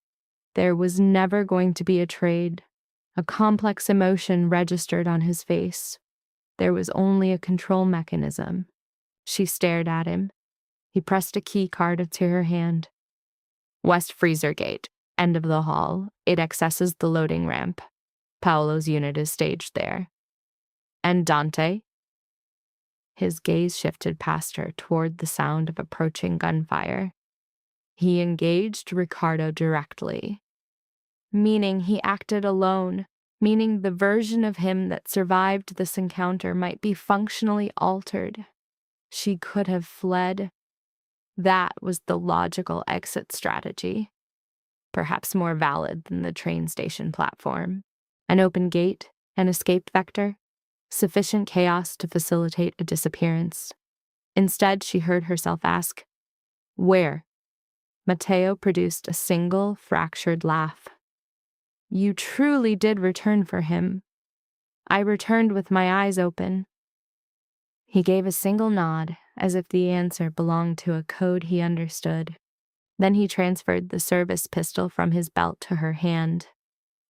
There was never going to be a trade. A complex emotion registered on his face. There was only a control mechanism. She stared at him. He pressed a key card into her hand. West Freezer Gate, end of the hall. It accesses the loading ramp. Paolo's unit is staged there. And Dante? His gaze shifted past her toward the sound of approaching gunfire. He engaged Ricardo directly. Meaning he acted alone, meaning the version of him that survived this encounter might be functionally altered. She could have fled. That was the logical exit strategy, perhaps more valid than the train station platform. An open gate, an escape vector, sufficient chaos to facilitate a disappearance. Instead, she heard herself ask, "Where?" Matteo produced a single, fractured laugh. You truly did return for him. I returned with my eyes open. He gave a single nod, as if the answer belonged to a code he understood. Then he transferred the service pistol from his belt to her hand.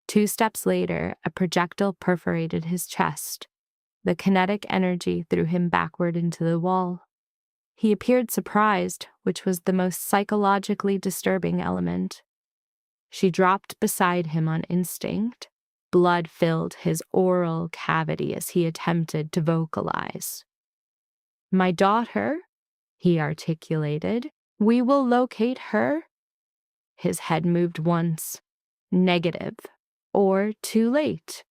2 steps later, a projectile perforated his chest. The kinetic energy threw him backward into the wall. He appeared surprised, which was the most psychologically disturbing element. She dropped beside him on instinct. Blood filled his oral cavity as he attempted to vocalize. My daughter, he articulated. We will locate her. His head moved once. Negative. Or too late.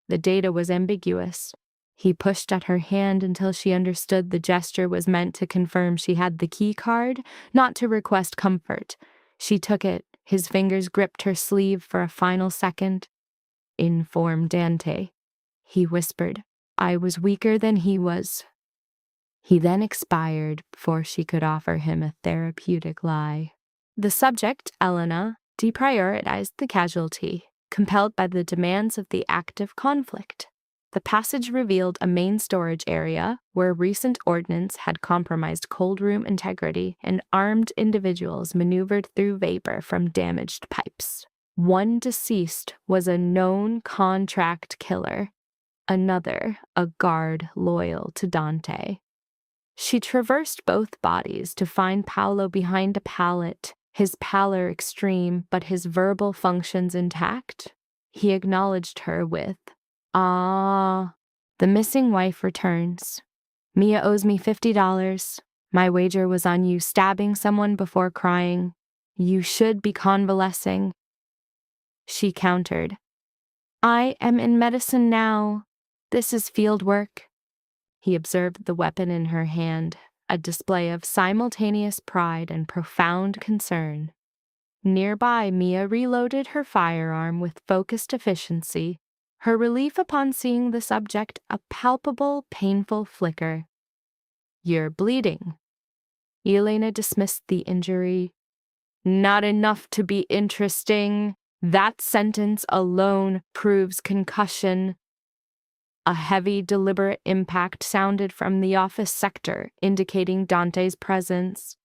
The data was ambiguous. He pushed at her hand until she understood the gesture was meant to confirm she had the key card, not to request comfort. She took it. His fingers gripped her sleeve for a final second. Inform Dante, he whispered. I was weaker than he was. He then expired before she could offer him a therapeutic lie. The subject, Elena, deprioritized the casualty, compelled by the demands of the active conflict. The passage revealed a main storage area where recent ordnance had compromised cold room integrity, and armed individuals maneuvered through vapor from damaged pipes. One deceased was a known contract killer, another a guard loyal to Dante. She traversed both bodies to find Paolo behind a pallet, his pallor extreme but his verbal functions intact. He acknowledged her with, "Ah." The missing wife returns. "Mia owes me $50. My wager was on you stabbing someone before crying. You should be convalescing." She countered, "I am in medicine now. This is field work." He observed the weapon in her hand, a display of simultaneous pride and profound concern. Nearby, Mia reloaded her firearm with focused efficiency, her relief upon seeing the subject a palpable, painful flicker. "You're bleeding." Elena dismissed the injury. "Not enough to be interesting. That sentence alone proves concussion." A heavy, deliberate impact sounded from the office sector, indicating Dante's presence.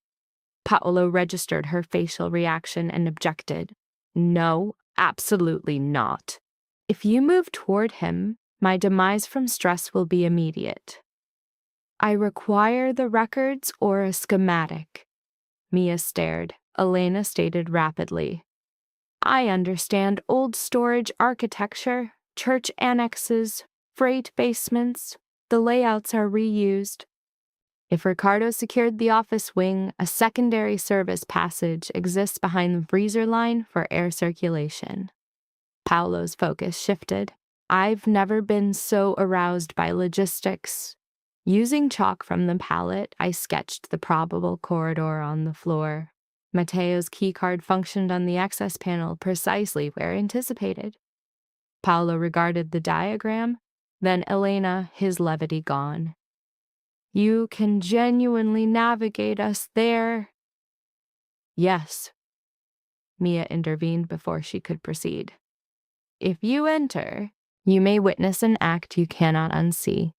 Paolo registered her facial reaction and objected. "No, absolutely not. If you move toward him, my demise from stress will be immediate." "I require the records or a schematic." Mia stared. Elena stated rapidly, "I understand old storage architecture, church annexes, freight basements. The layouts are reused. If Ricardo secured the office wing, a secondary service passage exists behind the freezer line for air circulation." Paolo's focus shifted. "I've never been so aroused by logistics." Using chalk from the palette, I sketched the probable corridor on the floor. Matteo's keycard functioned on the access panel precisely where anticipated. Paolo regarded the diagram, then Elena, his levity gone. "You can genuinely navigate us there?" "Yes." Mia intervened before she could proceed. "If you enter, you may witness an act you cannot unsee."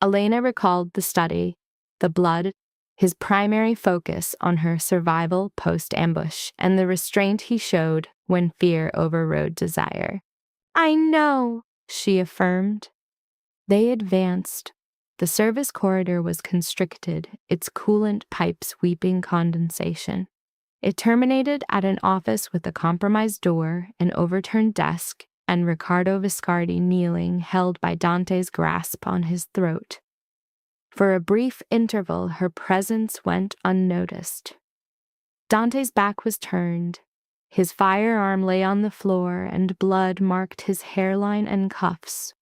Elena recalled the study, the blood, his primary focus on her survival post-ambush, and the restraint he showed when fear overrode desire. "I know," she affirmed. They advanced. The service corridor was constricted, its coolant pipes weeping condensation. It terminated at an office with a compromised door, an overturned desk, and Riccardo Viscardi kneeling, held by Dante's grasp on his throat. For a brief interval, her presence went unnoticed. Dante's back was turned. His firearm lay on the floor, and blood marked his hairline and cuffs.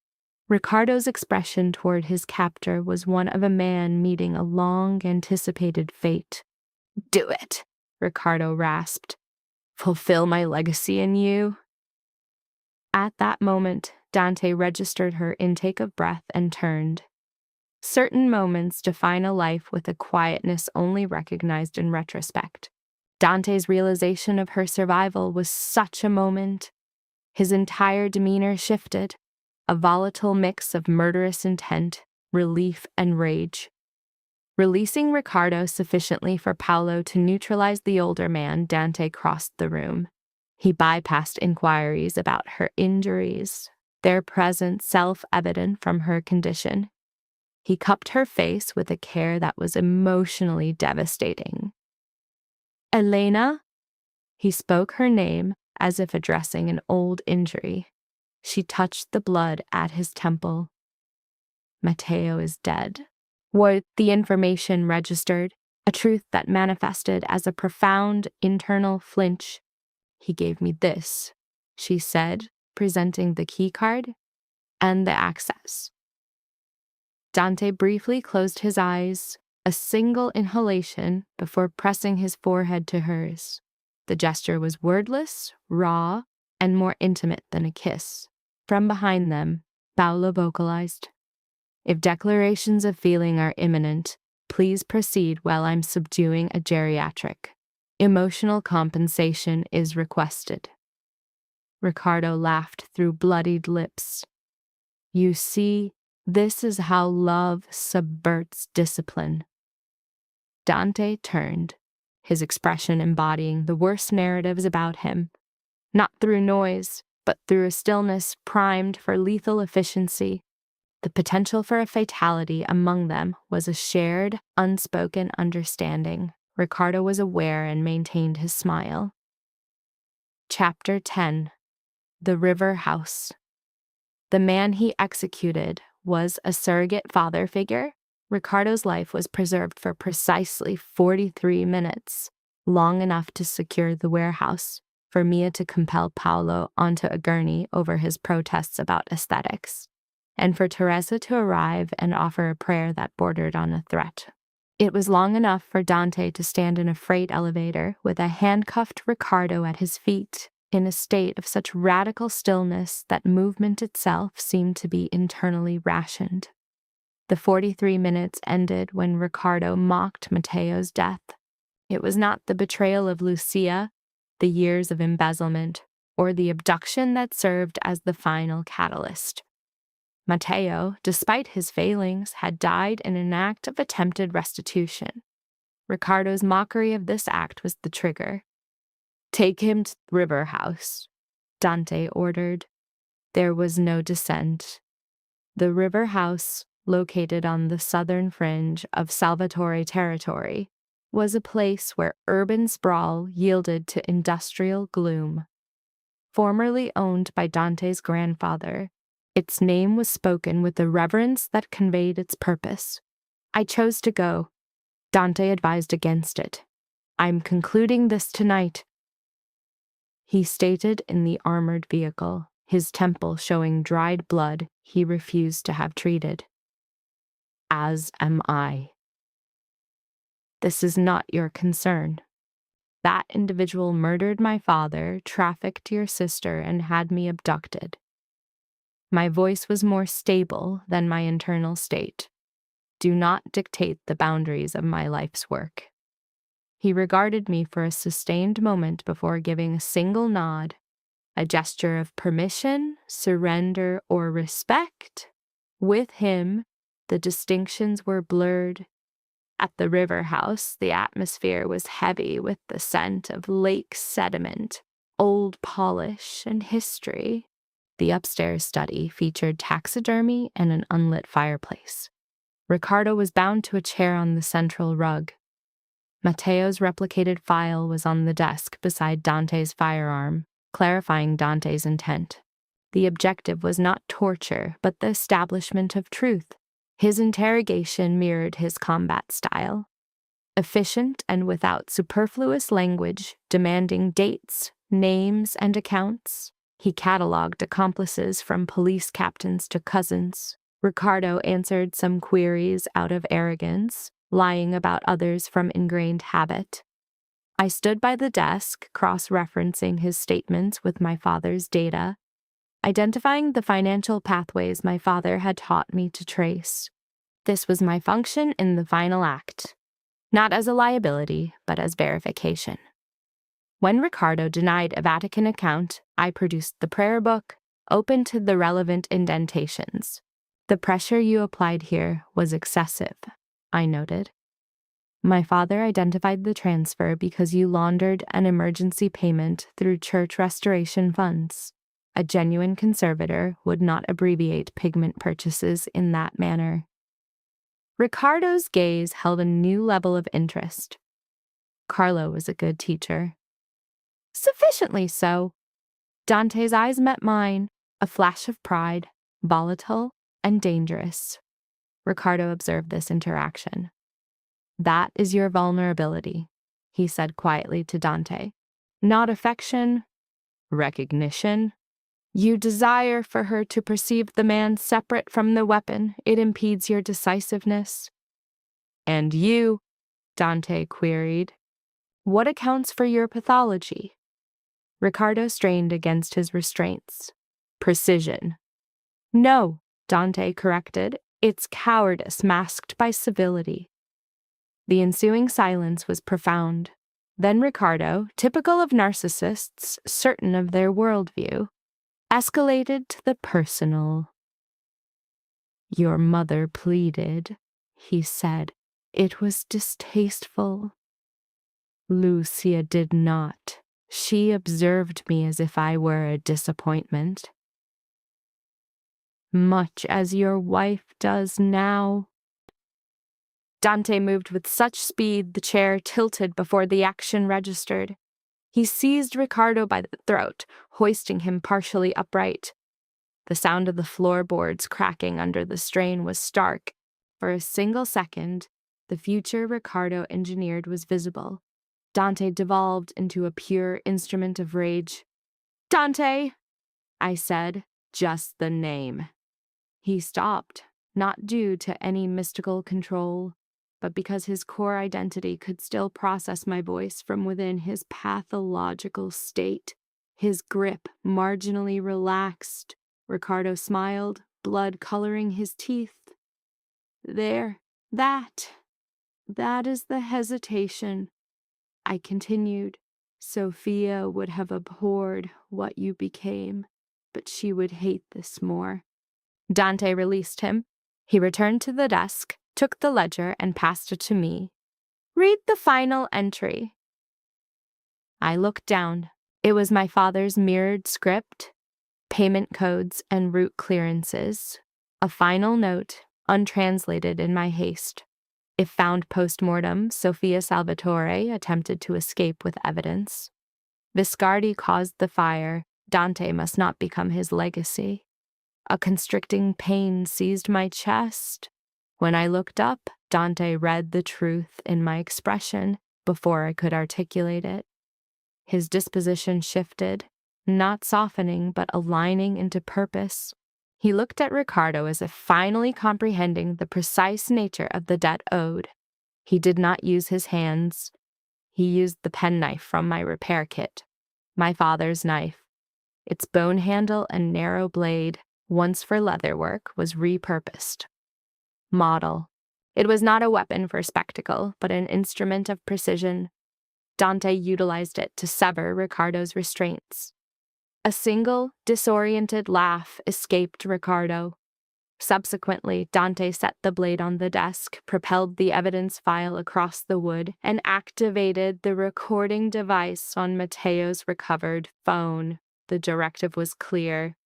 Riccardo's expression toward his captor was one of a man meeting a long-anticipated fate. "Do it," Riccardo rasped. "Fulfill my legacy in you." At that moment, Dante registered her intake of breath and turned. Certain moments define a life with a quietness only recognized in retrospect. Dante's realization of her survival was such a moment. His entire demeanor shifted, a volatile mix of murderous intent, relief, and rage. Releasing Riccardo sufficiently for Paolo to neutralize the older man, Dante crossed the room. He bypassed inquiries about her injuries, their presence self-evident from her condition. He cupped her face with a care that was emotionally devastating. "Elena?" He spoke her name as if addressing an old injury. She touched the blood at his temple. "Matteo is dead." Was the information registered, a truth that manifested as a profound internal flinch. "He gave me this," she said, presenting the keycard and the access. Dante briefly closed his eyes, a single inhalation before pressing his forehead to hers. The gesture was wordless, raw, and more intimate than a kiss. From behind them, Paolo vocalized, If declarations of feeling are imminent, please proceed while I'm subduing a geriatric. Emotional compensation is requested. Ricardo laughed through bloodied lips. You see, this is how love subverts discipline. Dante turned, his expression embodying the worst narratives about him, not through noise, but through a stillness primed for lethal efficiency. The potential for a fatality among them was a shared, unspoken understanding. Ricardo was aware and maintained his smile. Chapter 10. The River House. The man he executed was a surrogate father figure. Ricardo's life was preserved for precisely 43 minutes, long enough to secure the warehouse, for Mia to compel Paolo onto a gurney over his protests about aesthetics, and for Teresa to arrive and offer a prayer that bordered on a threat. It was long enough for Dante to stand in a freight elevator with a handcuffed Ricardo at his feet, in a state of such radical stillness that movement itself seemed to be internally rationed. The 43 minutes ended when Ricardo mocked Matteo's death. It was not the betrayal of Lucia, the years of embezzlement, or the abduction that served as the final catalyst. Matteo, despite his failings, had died in an act of attempted restitution. Ricardo's mockery of this act was the trigger. Take him to the river house, Dante ordered. There was no dissent. The river house, located on the southern fringe of Salvatore territory, was a place where urban sprawl yielded to industrial gloom. Formerly owned by Dante's grandfather, its name was spoken with a reverence that conveyed its purpose. I chose to go. Dante advised against it. I'm concluding this tonight. He stated in the armored vehicle, his temple showing dried blood he refused to have treated. As am I. This is not your concern. That individual murdered my father, trafficked your sister, and had me abducted. My voice was more stable than my internal state. Do not dictate the boundaries of my life's work. He regarded me for a sustained moment before giving a single nod, a gesture of permission, surrender, or respect. With him, the distinctions were blurred. At the river house, the atmosphere was heavy with the scent of lake sediment, old polish, and history. The upstairs study featured taxidermy and an unlit fireplace. Ricardo was bound to a chair on the central rug. Matteo's replicated file was on the desk beside Dante's firearm, clarifying Dante's intent. The objective was not torture, but the establishment of truth. His interrogation mirrored his combat style. Efficient and without superfluous language, demanding dates, names, and accounts. He cataloged accomplices from police captains to cousins. Ricardo answered some queries out of arrogance, lying about others from ingrained habit. I stood by the desk, cross-referencing his statements with my father's data, identifying the financial pathways my father had taught me to trace. This was my function in the final act, not as a liability, but as verification. When Ricardo denied a Vatican account, I produced the prayer book, open to the relevant indentations. The pressure you applied here was excessive, I noted. My father identified the transfer because you laundered an emergency payment through church restoration funds. A genuine conservator would not abbreviate pigment purchases in that manner. Ricardo's gaze held a new level of interest. Carlo was a good teacher. Sufficiently so. Dante's eyes met mine, a flash of pride, volatile and dangerous. Ricardo observed this interaction. That is your vulnerability, he said quietly to Dante. Not affection, recognition. You desire for her to perceive the man separate from the weapon. It impedes your decisiveness. And you, Dante queried, what accounts for your pathology? Ricardo strained against his restraints. Precision. No, Dante corrected. It's cowardice masked by civility. The ensuing silence was profound. Then Ricardo, typical of narcissists, certain of their worldview, escalated to the personal. "Your mother pleaded," he said. "It was distasteful." "Lucia did not. She observed me as if I were a disappointment." "Much as your wife does now." Dante moved with such speed the chair tilted before the action registered. He seized Ricardo by the throat, hoisting him partially upright. The sound of the floorboards cracking under the strain was stark. For a single second, the future Ricardo engineered was visible. Dante devolved into a pure instrument of rage. "Dante!" I said, just the name. He stopped, not due to any mystical control, but because his core identity could still process my voice from within his pathological state. His grip marginally relaxed. Ricardo smiled, blood coloring his teeth. "There, that is the hesitation," I continued. "Sophia would have abhorred what you became, but she would hate this more." Dante released him. He returned to the desk, took the ledger, and passed it to me. "Read the final entry." I looked down. It was my father's mirrored script, payment codes, and route clearances. A final note, untranslated in my haste. If found post-mortem, Sofia Salvatore attempted to escape with evidence. Viscardi caused the fire. Dante must not become his legacy. A constricting pain seized my chest. When I looked up, Dante read the truth in my expression before I could articulate it. His disposition shifted, not softening but aligning into purpose. He looked at Ricardo as if finally comprehending the precise nature of the debt owed. He did not use his hands. He used the penknife from my repair kit, my father's knife. Its bone handle and narrow blade, once for leather work, was repurposed. Model. It was not a weapon for spectacle, but an instrument of precision. Dante utilized it to sever Ricardo's restraints. A single, disoriented laugh escaped Ricardo. Subsequently, Dante set the blade on the desk, propelled the evidence file across the wood, and activated the recording device on Matteo's recovered phone. The directive was clear.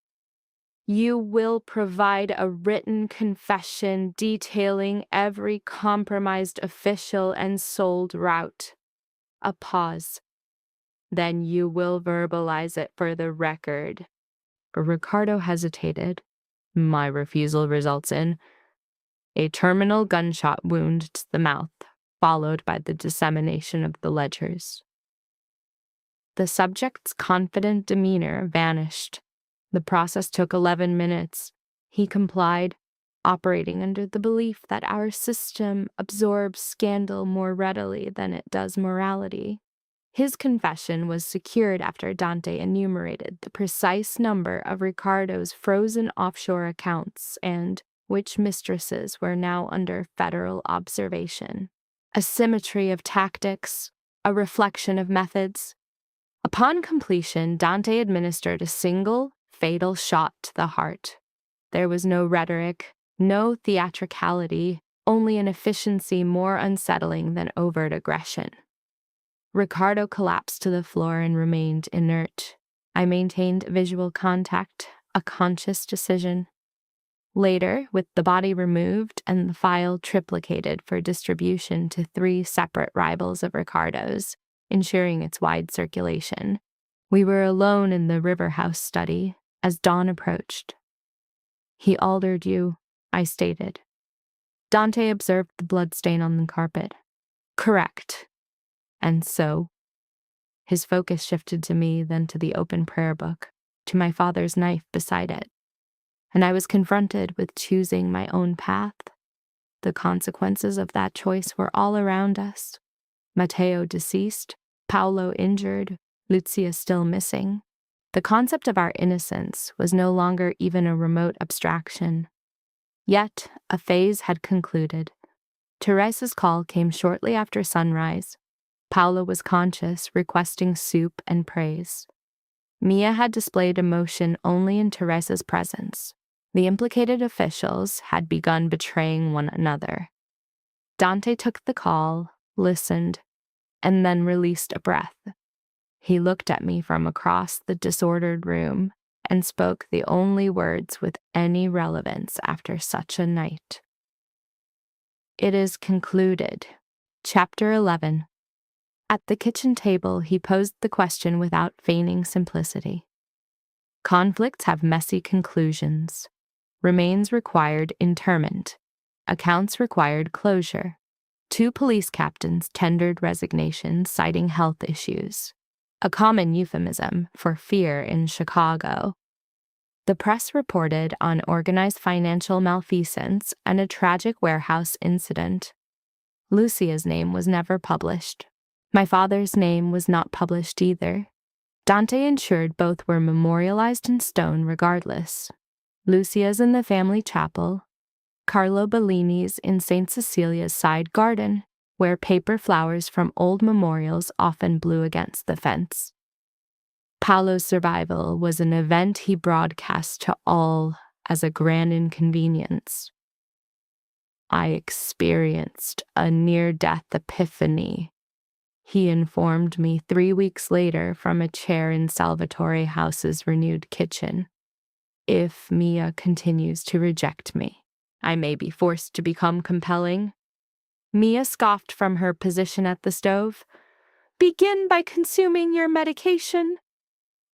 "You will provide a written confession detailing every compromised official and sold route." A pause. "Then you will verbalize it for the record." Ricardo hesitated. My refusal results in a terminal gunshot wound to the mouth, followed by the dissemination of the ledgers. The subject's confident demeanor vanished. The process took 11 minutes. He complied, operating under the belief that our system absorbs scandal more readily than it does morality. His confession was secured after Dante enumerated the precise number of Ricardo's frozen offshore accounts and which mistresses were now under federal observation. A symmetry of tactics, a reflection of methods. Upon completion, Dante administered a single, fatal shot to the heart. There was no rhetoric, no theatricality, only an efficiency more unsettling than overt aggression. Ricardo collapsed to the floor and remained inert. I maintained visual contact, a conscious decision. Later, with the body removed and the file triplicated for distribution to 3 separate rivals of Ricardo's, ensuring its wide circulation, we were alone in the River House study as dawn approached. "He altered you," I stated. Dante observed the bloodstain on the carpet. "Correct. And so?" His focus shifted to me, then to the open prayer book, to my father's knife beside it. And I was confronted with choosing my own path. The consequences of that choice were all around us. Matteo deceased, Paolo injured, Lucia still missing. The concept of our innocence was no longer even a remote abstraction. Yet a phase had concluded. Teresa's call came shortly after sunrise. Paolo was conscious, requesting soup and praise. Mia had displayed emotion only in Teresa's presence. The implicated officials had begun betraying one another. Dante took the call, listened, and then released a breath. He looked at me from across the disordered room and spoke the only words with any relevance after such a night. It is concluded. Chapter 11. At the kitchen table, he posed the question without feigning simplicity. Conflicts have messy conclusions. Remains required interment. Accounts required closure. 2 police captains tendered resignations citing health issues, a common euphemism for fear in Chicago. The press reported on organized financial malfeasance and a tragic warehouse incident. Lucia's name was never published. My father's name was not published either. Dante ensured both were memorialized in stone regardless. Lucia's in the family chapel, Carlo Bellini's in St. Cecilia's side garden, where paper flowers from old memorials often blew against the fence. Paolo's survival was an event he broadcast to all as a grand inconvenience. I experienced a near-death epiphany, he informed me 3 weeks later from a chair in Salvatore House's renewed kitchen. If Mia continues to reject me, I may be forced to become compelling. Mia scoffed from her position at the stove. Begin by consuming your medication.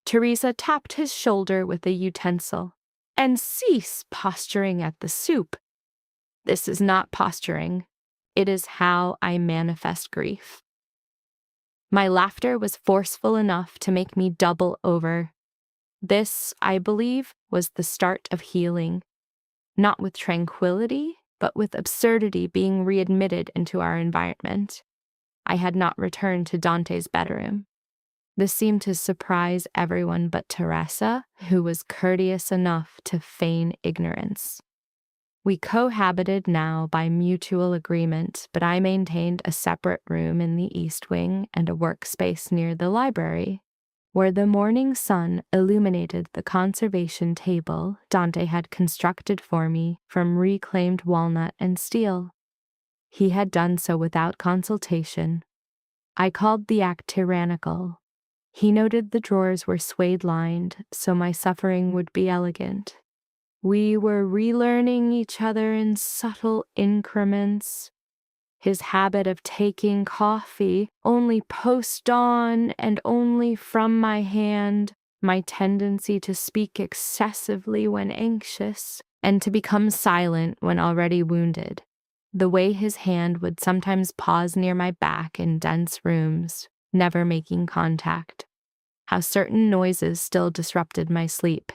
Teresa tapped his shoulder with a utensil. And cease posturing at the soup. This is not posturing. It is how I manifest grief. My laughter was forceful enough to make me double over. This, I believe, was the start of healing. Not with tranquility, but with absurdity being readmitted into our environment. I had not returned to Dante's bedroom. This seemed to surprise everyone but Teresa, who was courteous enough to feign ignorance. We cohabited now by mutual agreement, but I maintained a separate room in the East Wing and a workspace near the library, where the morning sun illuminated the conservation table Dante had constructed for me from reclaimed walnut and steel. He had done so without consultation. I called the act tyrannical. He noted the drawers were suede-lined, so my suffering would be elegant. We were relearning each other in subtle increments. His habit of taking coffee only post-dawn and only from my hand, my tendency to speak excessively when anxious, and to become silent when already wounded. The way his hand would sometimes pause near my back in dense rooms, never making contact. How certain noises still disrupted my sleep.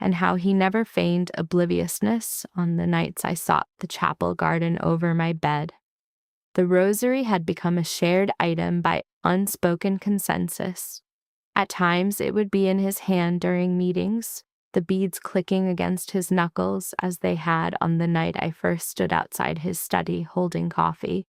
And how he never feigned obliviousness on the nights I sought the chapel garden over my bed. The rosary had become a shared item by unspoken consensus. At times it would be in his hand during meetings, the beads clicking against his knuckles as they had on the night I first stood outside his study holding coffee.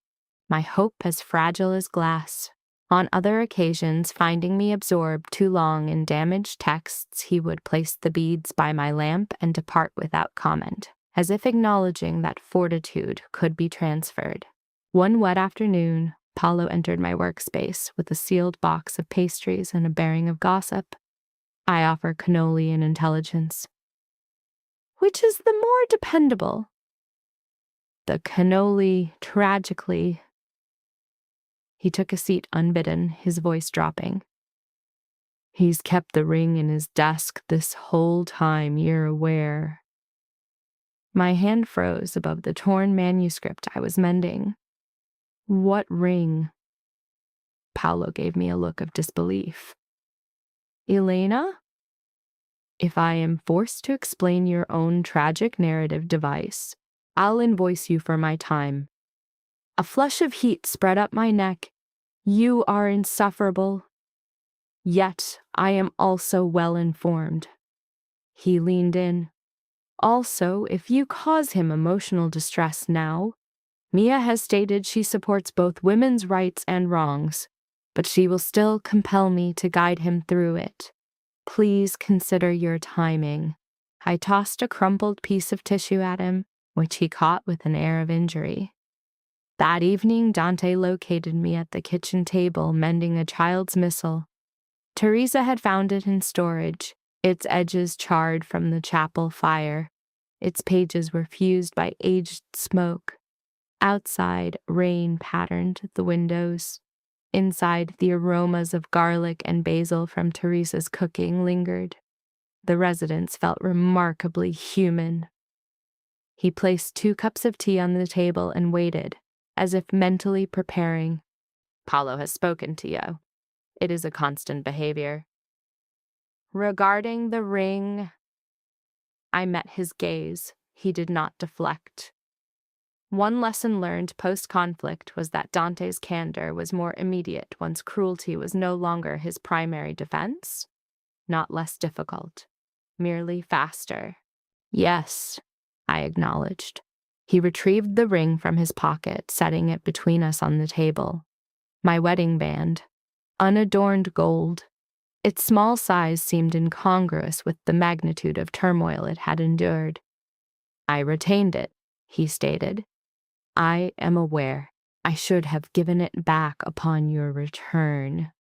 My hope as fragile as glass. On other occasions, finding me absorbed too long in damaged texts, he would place the beads by my lamp and depart without comment, as if acknowledging that fortitude could be transferred. One wet afternoon, Paolo entered my workspace with a sealed box of pastries and a bearing of gossip. I offer cannoli and intelligence. Which is the more dependable? The cannoli, tragically. He took a seat unbidden, his voice dropping. He's kept the ring in his desk this whole time, you're aware. My hand froze above the torn manuscript I was mending. What ring? Paolo gave me a look of disbelief. Elena? If I am forced to explain your own tragic narrative device, I'll invoice you for my time. A flush of heat spread up my neck. You are insufferable. Yet I am also well informed. He leaned in. Also, if you cause him emotional distress now, Mia has stated she supports both women's rights and wrongs, but she will still compel me to guide him through it. Please consider your timing. I tossed a crumpled piece of tissue at him, which he caught with an air of injury. That evening, Dante located me at the kitchen table mending a child's missile. Teresa had found it in storage, its edges charred from the chapel fire. Its pages were fused by aged smoke. Outside, rain patterned the windows. Inside, the aromas of garlic and basil from Teresa's cooking lingered. The residence felt remarkably human. He placed 2 cups of tea on the table and waited, as if mentally preparing. Paulo has spoken to you. It is a constant behavior. Regarding the ring, I met his gaze. He did not deflect. One lesson learned post-conflict was that Dante's candor was more immediate once cruelty was no longer his primary defense, not less difficult, merely faster. Yes, I acknowledged. He retrieved the ring from his pocket, setting it between us on the table. My wedding band, unadorned gold. Its small size seemed incongruous with the magnitude of turmoil it had endured. I retained it, he stated. I am aware. I should have given it back upon your return.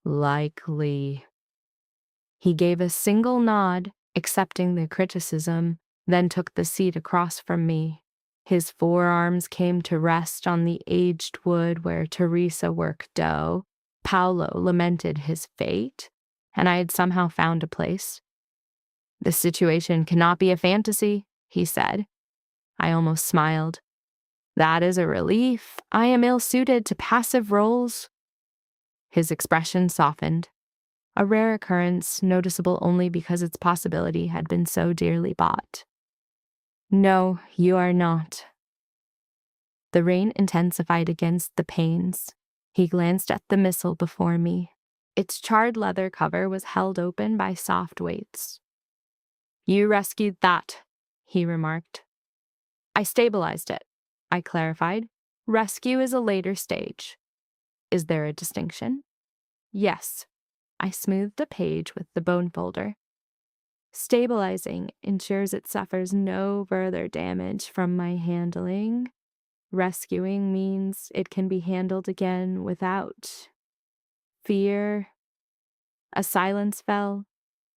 Likely. He gave a single nod, accepting the criticism, then took the seat across from me. His forearms came to rest on the aged wood where Teresa worked dough. Paulo lamented his fate, and I had somehow found a place. "This situation cannot be a fantasy," he said. I almost smiled. "That is a relief. I am ill-suited to passive roles." His expression softened, a rare occurrence noticeable only because its possibility had been so dearly bought. "No, you are not." The rain intensified against the panes. He glanced at the missile before me. Its charred leather cover was held open by soft weights. "You rescued that," he remarked. "I stabilized it," I clarified. "Rescue is a later stage." "Is there a distinction?" "Yes." I smoothed a page with the bone folder. "Stabilizing ensures it suffers no further damage from my handling. Rescuing means it can be handled again without fear." A silence fell.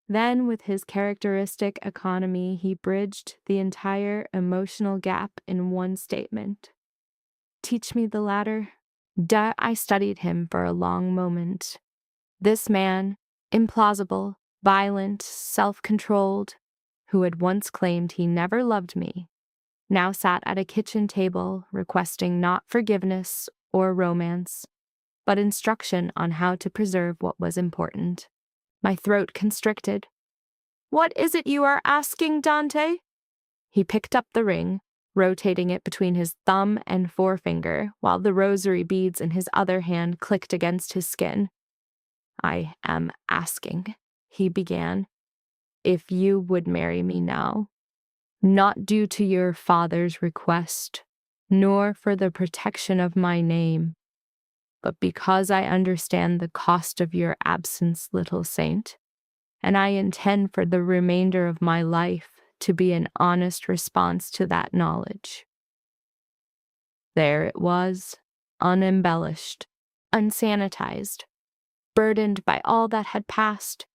Then, with his characteristic economy, he bridged the entire emotional gap in one statement. "Teach me the latter." I studied him for a long moment. This man, implausible, violent, self-controlled, who had once claimed he never loved me, now sat at a kitchen table requesting not forgiveness or romance, but instruction on how to preserve what was important. My throat constricted. "What is it you are asking, Dante?" He picked up the ring, rotating it between his thumb and forefinger, while the rosary beads in his other hand clicked against his skin. "I am asking," he began, "if you would marry me now. Not due to your father's request, nor for the protection of my name, but because I understand the cost of your absence, little saint, and I intend for the remainder of my life to be an honest response to that knowledge." There it was, unembellished, unsanitized, burdened by all that had passed.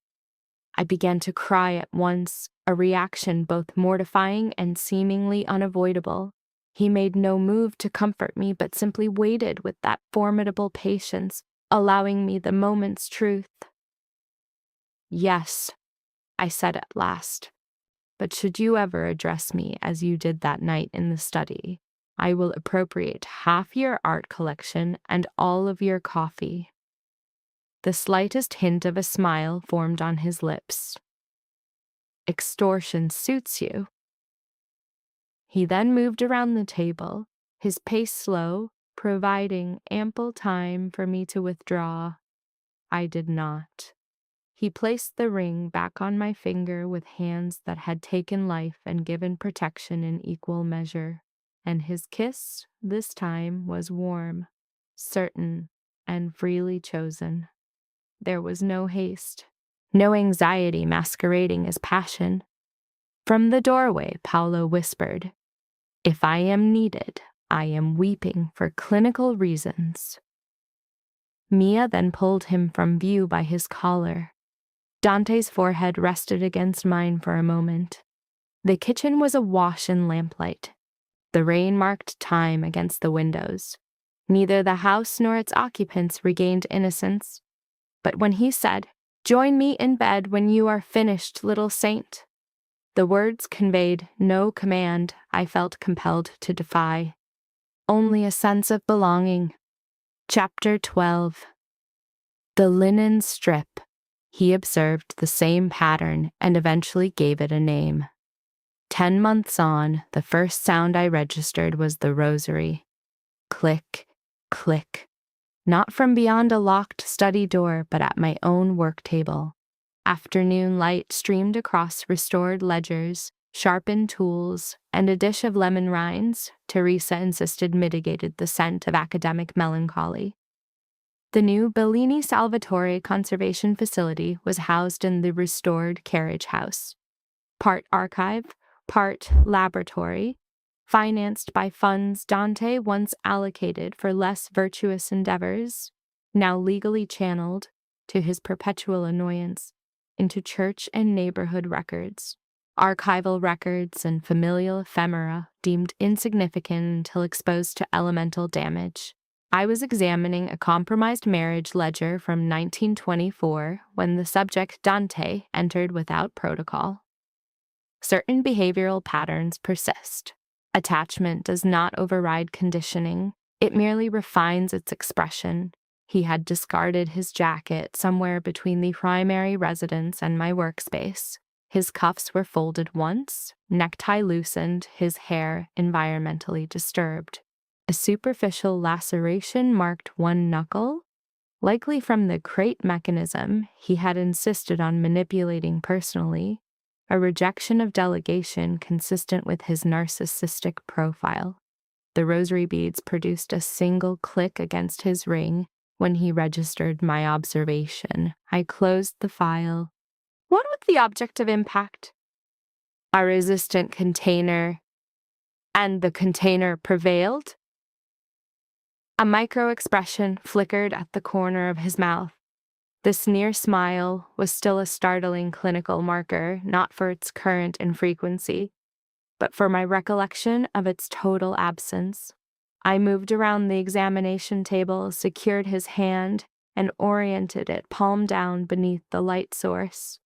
I began to cry at once, a reaction both mortifying and seemingly unavoidable. He made no move to comfort me, but simply waited with that formidable patience, allowing me the moment's truth. "Yes," I said at last, "but should you ever address me as you did that night in the study, I will appropriate half your art collection and all of your coffee." The slightest hint of a smile formed on his lips. "Extortion suits you." He then moved around the table, his pace slow, providing ample time for me to withdraw. I did not. He placed the ring back on my finger with hands that had taken life and given protection in equal measure, and his kiss, this time, was warm, certain, and freely chosen. There was no haste, no anxiety masquerading as passion. From the doorway, Paolo whispered, "If I am needed, I am weeping for clinical reasons." Mia then pulled him from view by his collar. Dante's forehead rested against mine for a moment. The kitchen was awash in lamplight. The rain marked time against the windows. Neither the house nor its occupants regained innocence. But when he said, "Join me in bed when you are finished, little saint," the words conveyed no command I felt compelled to defy, only a sense of belonging. Chapter 12. The linen strip. He observed the same pattern and eventually gave it a name. 10 months on, the first sound I registered was the rosary. Click, click. Not from beyond a locked study door, but at my own work table. Afternoon light streamed across restored ledgers, sharpened tools, and a dish of lemon rinds Teresa insisted mitigated the scent of academic melancholy. The new Bellini Salvatore Conservation Facility was housed in the restored carriage house. Part archive, part laboratory, financed by funds Dante once allocated for less virtuous endeavors, now legally channeled, to his perpetual annoyance, into church and neighborhood records. Archival records and familial ephemera deemed insignificant until exposed to elemental damage. I was examining a compromised marriage ledger from 1924 when the subject Dante entered without protocol. Certain behavioral patterns persist. Attachment does not override conditioning, it merely refines its expression. He had discarded his jacket somewhere between the primary residence and my workspace. His cuffs were folded once, necktie loosened, his hair environmentally disturbed. A superficial laceration marked one knuckle, likely from the crate mechanism he had insisted on manipulating personally, a rejection of delegation consistent with his narcissistic profile. The rosary beads produced a single click against his ring when he registered my observation. I closed the file. What was the object of impact? A resistant container, and the container prevailed? A micro-expression flickered at the corner of his mouth. The sneer smile was still a startling clinical marker, not for its current infrequency, but for my recollection of its total absence. I moved around the examination table, secured his hand, and oriented it palm down beneath the light source.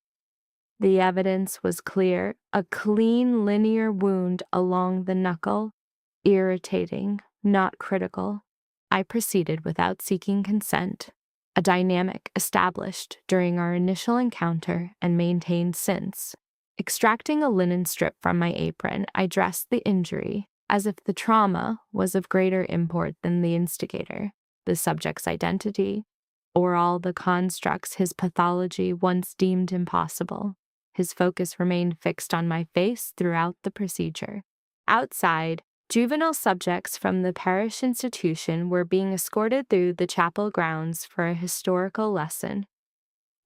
The evidence was clear, a clean linear wound along the knuckle, irritating, not critical. I proceeded without seeking consent, a dynamic established during our initial encounter and maintained since. Extracting a linen strip from my apron, I dressed the injury as if the trauma was of greater import than the instigator, the subject's identity, or all the constructs his pathology once deemed impossible. His focus remained fixed on my face throughout the procedure. Outside, juvenile subjects from the parish institution were being escorted through the chapel grounds for a historical lesson.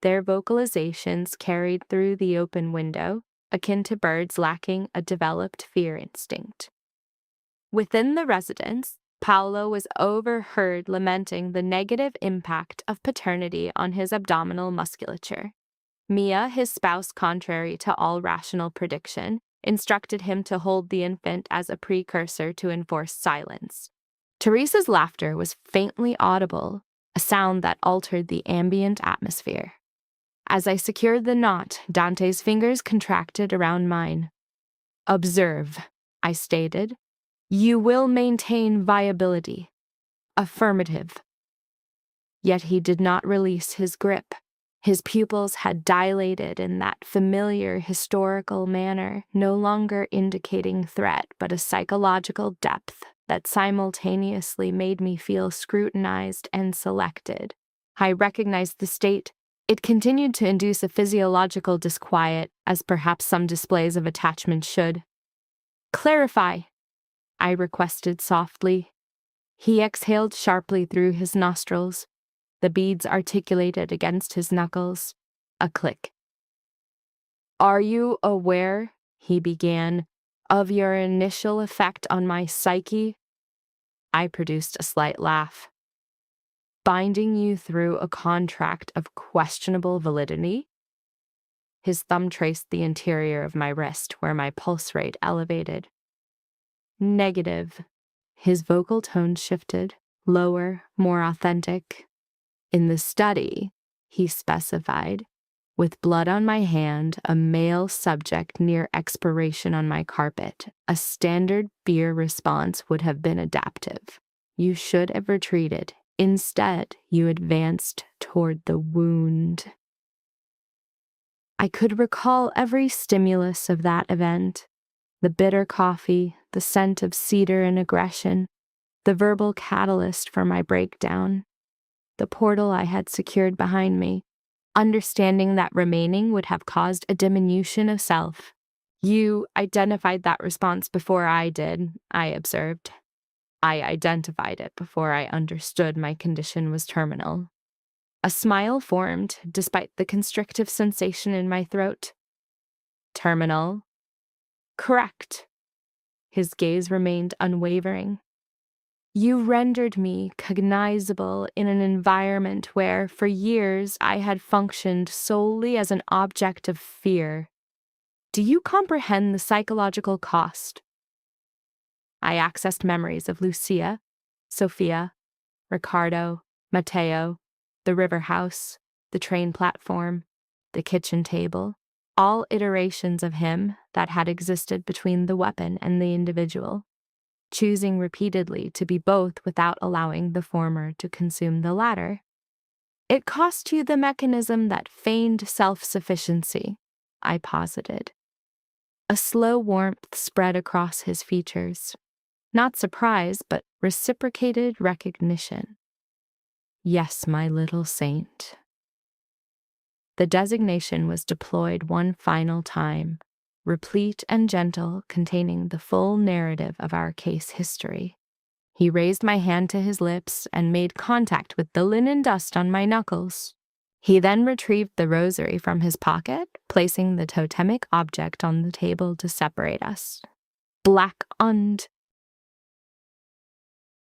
Their vocalizations carried through the open window, akin to birds lacking a developed fear instinct. Within the residence, Paolo was overheard lamenting the negative impact of paternity on his abdominal musculature. Mia, his spouse contrary to all rational prediction, instructed him to hold the infant as a precursor to enforced silence. Teresa's laughter was faintly audible, a sound that altered the ambient atmosphere. As I secured the knot, Dante's fingers contracted around mine. "Observe," I stated. "You will maintain viability." Affirmative. Yet he did not release his grip. His pupils had dilated in that familiar historical manner, no longer indicating threat but a psychological depth that simultaneously made me feel scrutinized and selected. I recognized the state It continued to induce a physiological disquiet, as perhaps some displays of attachment should. "Clarify," I requested softly. He exhaled sharply through his nostrils, the beads articulated against his knuckles. A click. "Are you aware," he began, "of your initial effect on my psyche?" I produced a slight laugh. "Binding you through a contract of questionable validity?" His thumb traced the interior of my wrist, where my pulse rate elevated. "Negative." His vocal tone shifted, lower, more authentic. "In the study," he specified, "with blood on my hand, a male subject near expiration on my carpet, a standard fear response would have been adaptive. You should have retreated. Instead, you advanced toward the wound." I could recall every stimulus of that event: the bitter coffee, the scent of cedar and aggression, the verbal catalyst for my breakdown, the portal I had secured behind me, understanding that remaining would have caused a diminution of self. "You identified that response before I did," I observed. "I identified it before I understood my condition was terminal." A smile formed, despite the constrictive sensation in my throat. "Terminal?" "Correct." His gaze remained unwavering. "You rendered me cognizable in an environment where, for years, I had functioned solely as an object of fear. Do you comprehend the psychological cost?" I accessed memories of Lucia, Sophia, Ricardo, Matteo, the river house, the train platform, the kitchen table, all iterations of him that had existed between the weapon and the individual, choosing repeatedly to be both without allowing the former to consume the latter. "It cost you the mechanism that feigned self-sufficiency," I posited. A slow warmth spread across his features. Not surprise, but reciprocated recognition. "Yes, my little saint." The designation was deployed one final time, replete and gentle, containing the full narrative of our case history. He raised my hand to his lips and made contact with the linen dust on my knuckles. He then retrieved the rosary from his pocket, placing the totemic object on the table to separate us. "Black Und,"